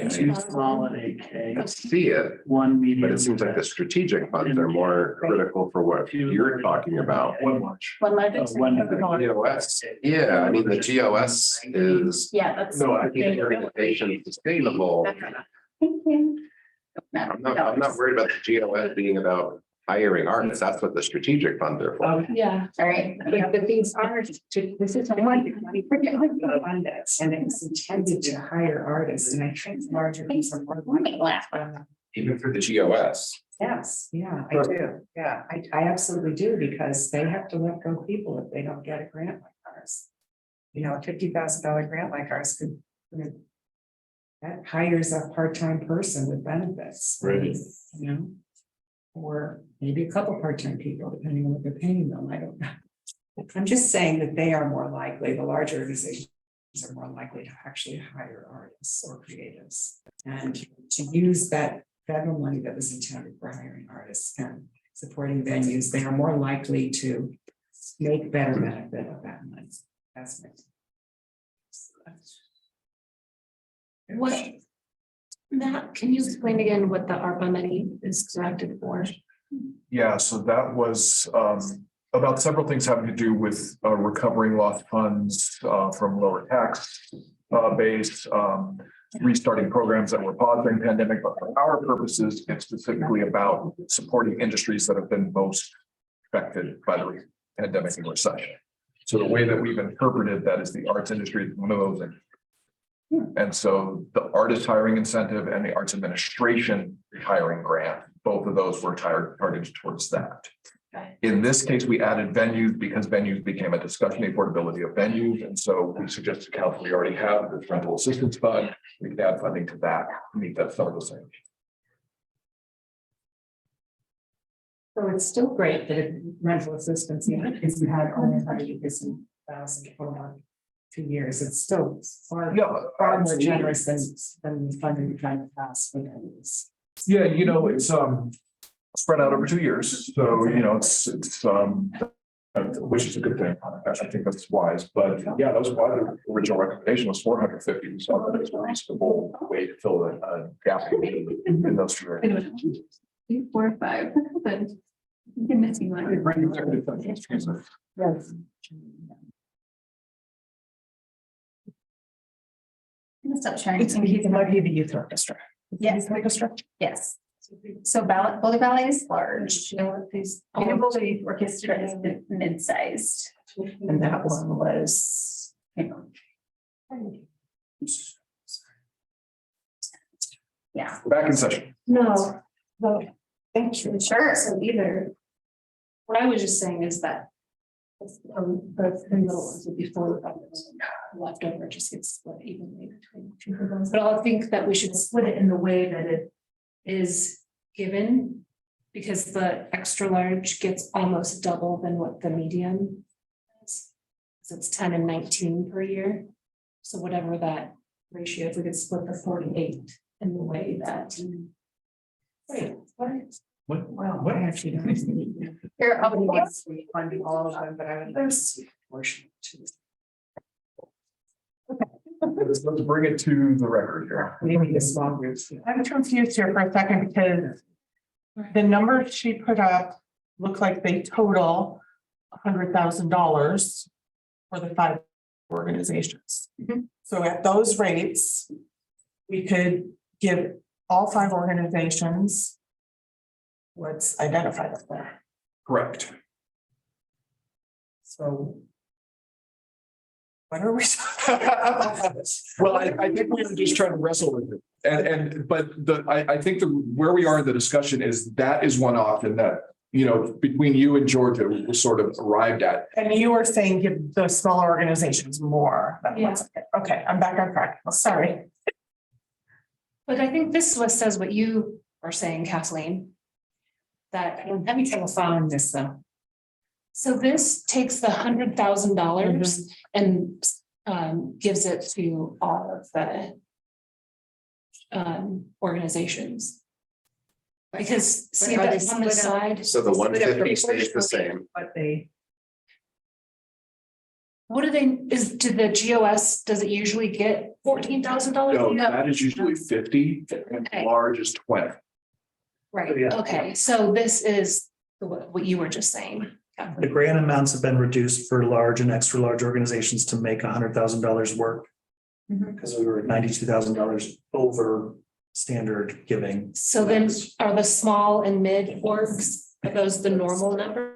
Two small and AK, see it, one medium. but it seems like the strategic funds are more critical for what you're talking about. One large. One large. One. GOS, yeah, I mean, the GOS is, Yeah, that's. no, I think the organization is sustainable. Thank you. I'm not worried about the GOS being about hiring artists. That's what the strategic funds are for. Yeah. All right. But these are, this is one money for fund it, and it's intended to hire artists, and I think larger groups are more likely. Even through the GOS. Yes, yeah, I do, yeah, I absolutely do, because they have to let go people if they don't get a grant like ours. A $50,000 grant like ours could. That hires a part-time person with benefits. Right. Or maybe a couple part-time people, depending on what they're paying them, I don't know. I'm just saying that they are more likely, the larger organizations are more likely to actually hire artists or creatives. And to use that federal money that was intended for hiring artists and supporting venues, they are more likely to make better benefit of that money. That's my. What? Matt, can you explain again what the ARPA money is directed for? Yeah, so that was about several things having to do with recovering lost funds from lower tax base, restarting programs that were paused during pandemic, but for our purposes, it's specifically about supporting industries that have been most affected by the pandemic and recession. So the way that we've interpreted that is the arts industry is one of those. And so the artist hiring incentive and the arts administration hiring grant, both of those were targeted towards that. In this case, we added venues because venues became a discussion, affordability of venues. And so we suggested council, we already have this rental assistance fund. We can add funding to that, to meet that some of those things. So it's still great that it rental assistance, because you had only 150,000 for 2 years, it's still far more generous than the funding we tried to pass for venues. Yeah, it's spread out over 2 years. So, it's which is a good thing. I think that's wise, but yeah, that was why the original recommendation was 450. We saw that as a reasonable way to fill a gap in those two areas. 4 or 5, but you're missing one. Yes. I'm gonna stop sharing. It's the youth orchestra. Yes. Orchestra. Yes. So Boulder Ballet is large. Boulder Orchestra is mid-sized. And that one was, hang on. Yeah, Back in session. No, Thank you. sure. so either. What I was just saying is that. The middle ones would be fully leftover, just gets split evenly between the two of those. But I think that we should split it in the way that it is given. Because the extra large gets almost double than what the medium is. So it's 10 and 19 per year. So whatever that ratio, if we could split the 48 in the way that. Wait, what? Well, I actually don't. Here, I'll be- Funding all of them, but I would. There's portion to this. Let's bring it to the record here. Maybe the small groups. I'm confused here for a second because the numbers she put up look like they total $100,000 for the 5 organizations. Mhm. So at those rates, we could give all 5 organizations what's identified up there. Correct. So what are we? Well, I think we were just trying to wrestle with it. But I think where we are in the discussion is that is one option that, you know, between you and Georgia, we were sort of arrived at. And you were saying give the smaller organizations more. That was- Okay, I'm back on track. Sorry. But I think this list says what you are saying, Kathleen. That, I don't have any trouble following this though. so this takes the $100,000 and gives it to all of the organizations. Because see are they that on the split up? side, So the 150 stays the same. But they. what do they, to the GOS, does it usually get $14,000? No, that is usually 50 and Okay. large is 20. Right, Yeah. okay, so this is what you were just saying. The grant amounts have been reduced for large and extra large organizations to make $100,000 work. Mhm. Because we were at $92,000 over standard giving. So then are the small and mid orgs, are those the normal numbers?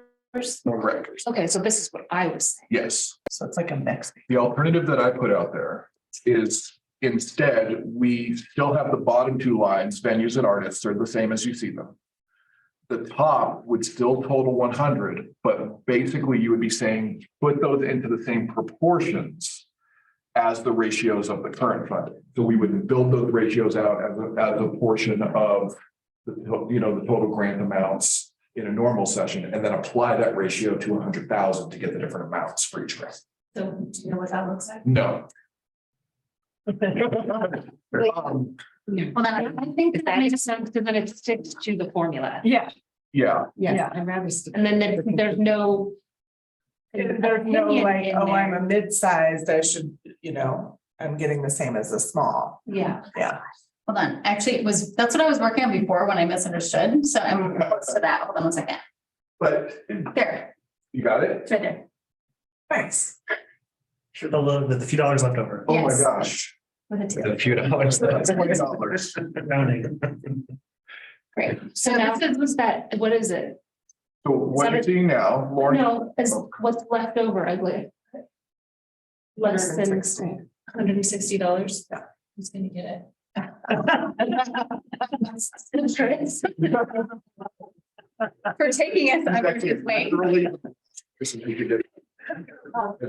Correct. Okay, so this is what I was saying. Yes. So it's like a mix. The alternative that I put out there is instead, we still have the bottom 2 lines, venues and artists are the same as you see them. The top would still total 100, but basically you would be saying, put those into the same proportions as the ratios of the current funding. So we would build those ratios out as a portion of the, you know, the total grant amounts in a normal session, and then apply that ratio to 100,000 to get the different amounts for each grant. So do you know what that looks like? No. Well, then I think That makes sense, because then it sticks to the formula. Yeah. Yeah, Yeah, I'd rather. stick- And then there's no. There's no opinion like, in oh, I'm there. a mid-sized, I should, you know, I'm getting the same as a small. Yeah, Yeah. hold on, actually, that's what I was working on before when I misunderstood, so I'm close to that, hold on 1 second. but There, you got it? it's right there. Nice. Sure, the few dollars left over. Oh my Yes. gosh. With a two. A few dollars. That's $20. Rounding. great. So now this was that, what is it? So what you're seeing now, Lauren, No, is what's left over, I believe. Less than $160. Yeah. Who's gonna get it? For taking us, I'm just waiting.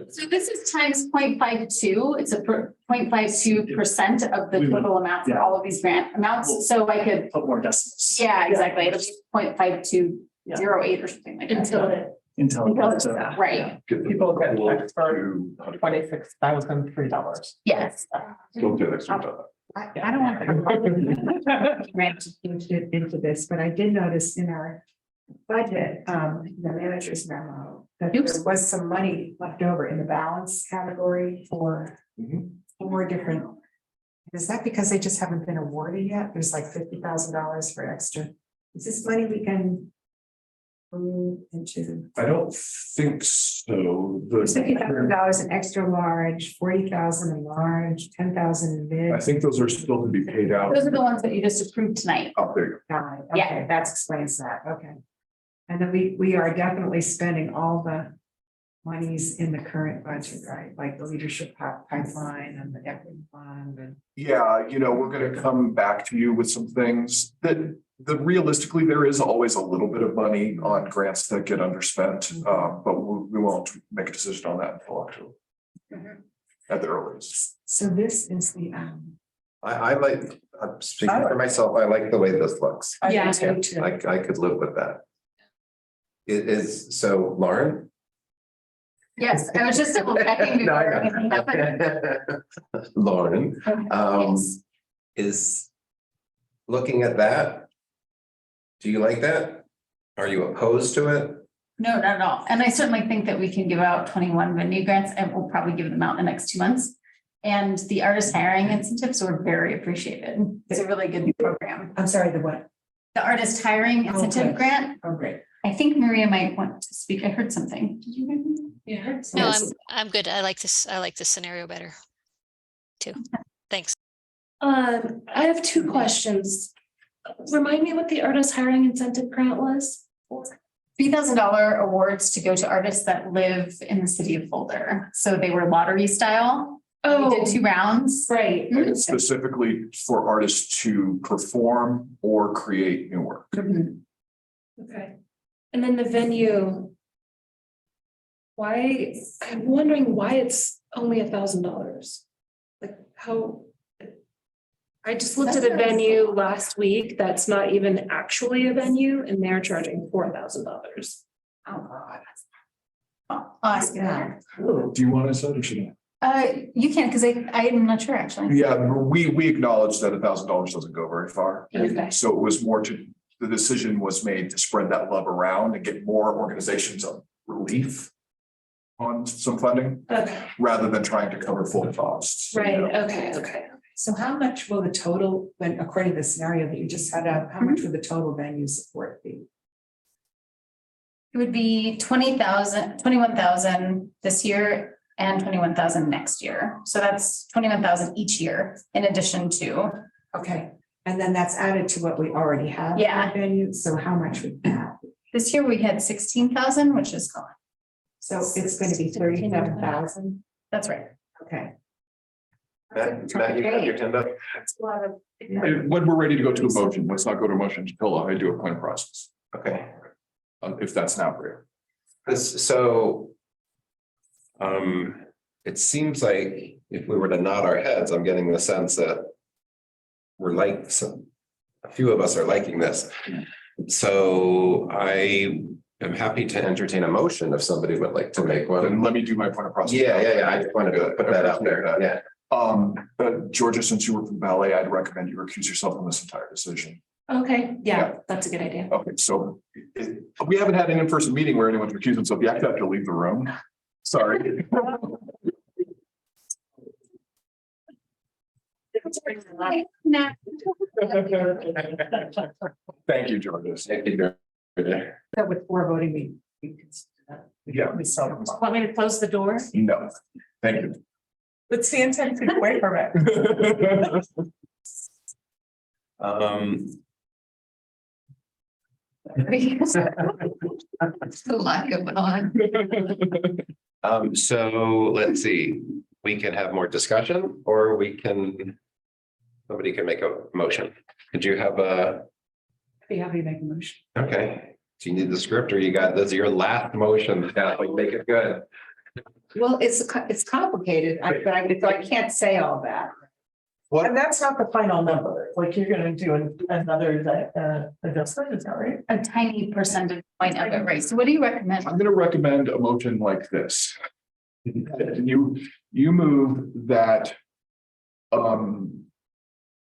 So this is times 0.52. It's a 0.52% of the total amount for all of these grant amounts, so I could, Put more decimals. yeah, exactly, it'll be 0.5208 or something like that. Until it's, Right, People get checks for $26,003. yes. Don't do this. I don't want to grant into this, but I did notice in our budget, the manager's memo, that there was some money left over in the balance category for Mhm. 4 different. Is that because they just haven't been awarded yet? There's like $50,000 for extra. Is this money we can into I don't think so. $50,000 in extra large, 40,000 in large, 10,000 in mid? I think those are still to be paid out. Those are the ones that you just approved tonight. Oh, there you Got it. Yeah. Okay, that explains that. Okay. And then we are definitely spending all the monies in the current budget, right? Like the leadership pipeline and the equity fund and. Yeah, we're gonna come back to you with some things that realistically, there is always a little bit of money on grants that get underspent. But we won't make a decision on that until October. At the earliest. So this is the, I like, I'm speaking for myself, I like the way this looks. I Yeah, do too. I could live with that. It is, so Lauren? Yes, I was just double checking No, I before anything happened. know. Lauren, Yes. is looking at that. Do you like that? Are you opposed to it? No, not at all. And I certainly think that we can give out 21 venue grants and we'll probably give them out in the next 2 months. And the artist hiring incentives were very appreciated. It's a really good program. I'm sorry, the what? The artist hiring incentive Okay. grant. Oh, great. I think Maria might want to speak. I heard something. Did you hear anything? Yeah. No, Yes. I'm good. I like this scenario better. Too. Thanks. I have 2 questions. Remind me what the artist hiring incentive grant was? $3,000 awards to go to artists that live in the city of Boulder. So they were lottery style. We did 2 rounds. Right. Mhm. And it's specifically for artists to perform or create new work. Mhm. Okay. And then the venue. Why, I'm wondering why it's only $1,000. Like how? I just looked at a venue last week that's not even actually a venue and they're charging $4,000. Oh, God. I'll ask you that. Do you want to say or should You can, because I'm not sure actually. Yeah, we acknowledge that $1,000 doesn't go very far. Okay. So it was more the decision was made to spread that love around and get more organizations of relief on some funding, Okay, rather than trying to cover full costs. right, okay. So how much will the total, when according to the scenario that you just had up, how much would the total venue support be? It would be 21,000 this year and 21,000 next year. So that's 21,000 each year in addition to. Okay, and then that's added to what we already have. in Yeah. the venue, so how much would that? This year we had 16,000, which is gone. So it's going to be 37,000, That's right. okay. Matt, you have your hand up? That's a lot of. When we're ready to go to a motion, let's not go to a motion until I do a plan process, Okay. if that's not for you. So. It seems like if we were to nod our heads, I'm getting the sense that. We're like, a few of us are liking this. So I am happy to entertain a motion if somebody would like to make Then one. let me do my point of process. Yeah. I just wanted to put that out there, yeah. Georgia, since you were from ballet, I'd recommend you recuse yourself from this entire decision. Okay, Yeah. yeah, that's a good idea. Okay, so we haven't had an in-person meeting where anyone's recused themselves. You have to leave the room. Sorry. Thank you, Georgia. Thank you. So with 4 voting, we consider that. Yeah. We saw. Want me to close the door? No, thank you. Let's see intent to wait for it. A lot going on. So let's see, we can have more discussion or we can. Somebody can make a motion. Could you have a, Be happy to make a motion. okay, do you need the script or you got, this is your last motion, like make it good. Well, it's complicated, but I can't say all that. What? And that's not the final number, like you're gonna do another adjustment, is that right? A tiny percentage point of it, right? So what do you recommend? I'm gonna recommend a motion like this. You move that.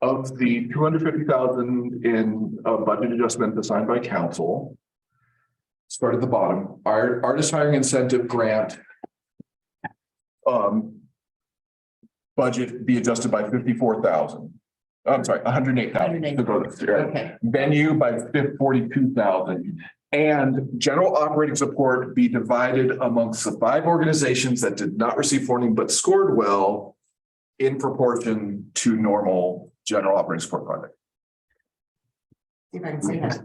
Of the 250,000 in budget adjustment assigned by council. Start at the bottom, our artist hiring incentive grant. Budget be adjusted by 54,000. I'm sorry, 108,000. Okay. Venue by 42,000 And general operating support be divided amongst the 5 organizations that did not receive funding but scored well in proportion to normal general operating support project. If I can say that.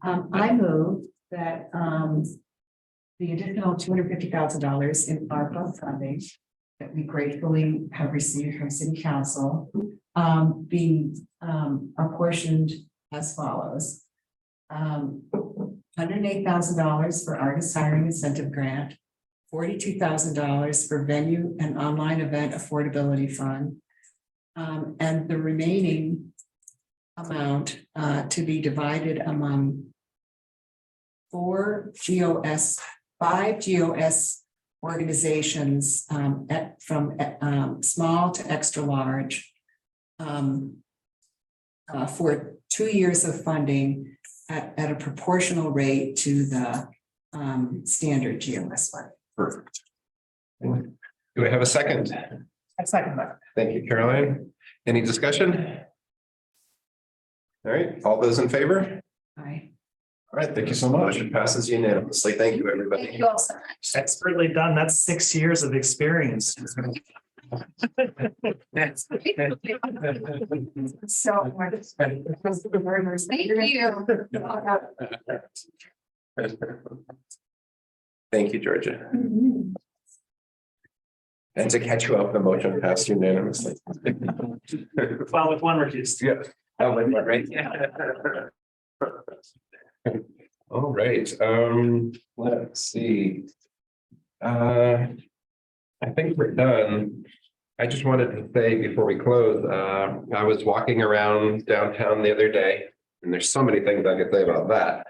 I move that, the additional $250,000 in ARPA funding that we gratefully have received from city council, be, apportioned as follows. $108,000 for artist hiring incentive grant, $42,000 for venue and online event affordability fund. And the remaining amount to be divided among 5 GOS organizations from small to extra large for 2 years of funding at a proportional rate to the standard GOS fund. Perfect. Do I have a second? I second that. Thank you, Caroline. Any discussion? All right, all those in favor? Aye. All right, thank you so much. It passes unanimously. Thank you, everybody. Thank you all so much. Expertly done. That's 6 years of experience. So. Thank you, Georgia. And to catch you up, the motion passed unanimously. Well, with one recused. Yeah. Oh, wait, right. All right, let's see. I think we're done. I just wanted to say before we close, I was walking around downtown the other day, and there's so many things I could say about that.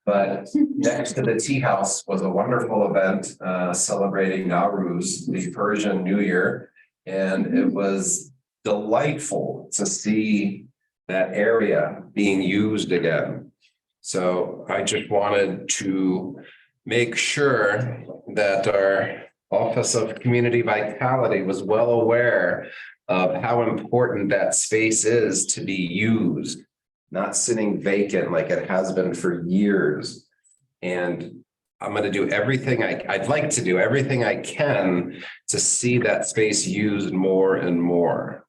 But next to the tea house was a wonderful event celebrating Nowruz, the Persian New Year. And it was delightful to see that area being used again. So I just wanted to make sure that our Office of Community Vitality was well aware of how important that space is to be used, not sitting vacant like it has been for years. And I'm going to do everything I'd like to do everything I can to see that space used more and more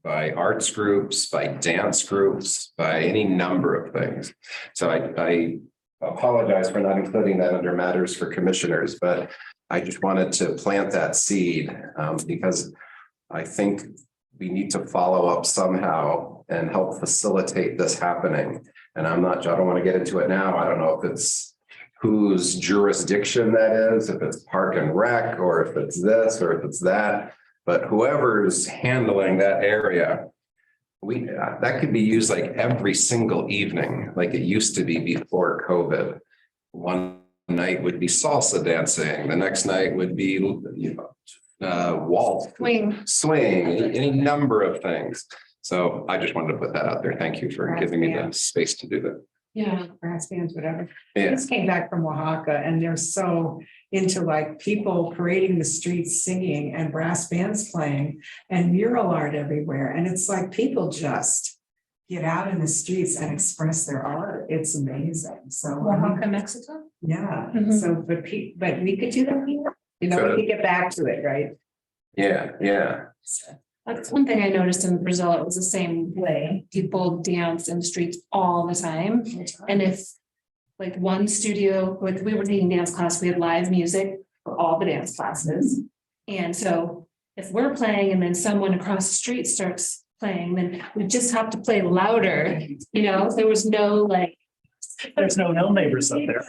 by arts groups, by dance groups, by any number of things. So I apologize for not including that under matters for commissioners, but I just wanted to plant that seed because I think we need to follow up somehow and help facilitate this happening. And I don't want to get into it now. I don't know if it's whose jurisdiction that is, if it's Park and Rec, or if it's this, or if it's that. But whoever's handling that area, that could be used like every single evening, like it used to be before COVID. One night would be salsa dancing. The next night would be, waltz, swing, any number of things. So I just wanted to put that out there. Thank you for giving me the space to do that. Yeah, brass bands, whatever. Yeah. Just came back from Oaxaca and they're so into like people parading the streets singing and brass bands playing and mural art everywhere. And it's like people just get out in the streets and express their art. It's amazing. So Oaxaca, Mexico? yeah, Mhm. so but we could do that here. We could get back to it, right? Yeah. That's one thing I noticed in Brazil, it was the same way. People dance in the streets all the time. And if like one studio, like we were taking dance class, we had live music for all the dance classes. And so if we're playing and then someone across the street starts playing, then we just have to play louder, there was no like. There's no hill neighbors up there.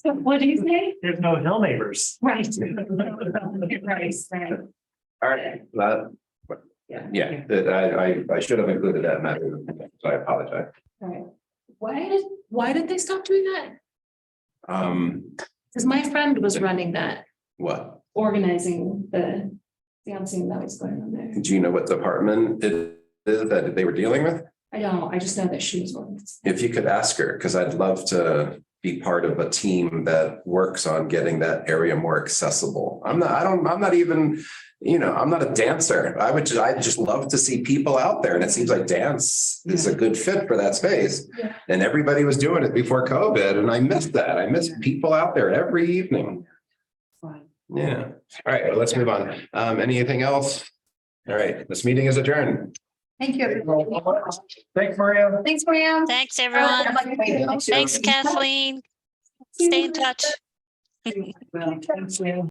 What do you say? There's no hill neighbors. Right. Right. All right. I should have included that matter. So I apologize. Right. Why did they stop doing that? Because my friend was running that, What? organizing the dancing that was going on there. Do you know what department it is that they were dealing with? I don't, I just know that she was organizing. If you could ask her, because I'd love to be part of a team that works on getting that area more accessible. I'm not even you know, I'm not a dancer. I just love to see people out there, and it seems like dance is a good fit for that space. Yeah. And everybody was doing it before COVID, and I missed that. I missed people out there every evening. Fine. Yeah. All right, well, let's move on. Anything else? All right, this meeting is adjourned. Thank you, everybody. Thanks, Maria. Thanks, Maria. Thanks, everyone. Thanks, Kathleen. Stay in touch. Well, thanks, Lynn.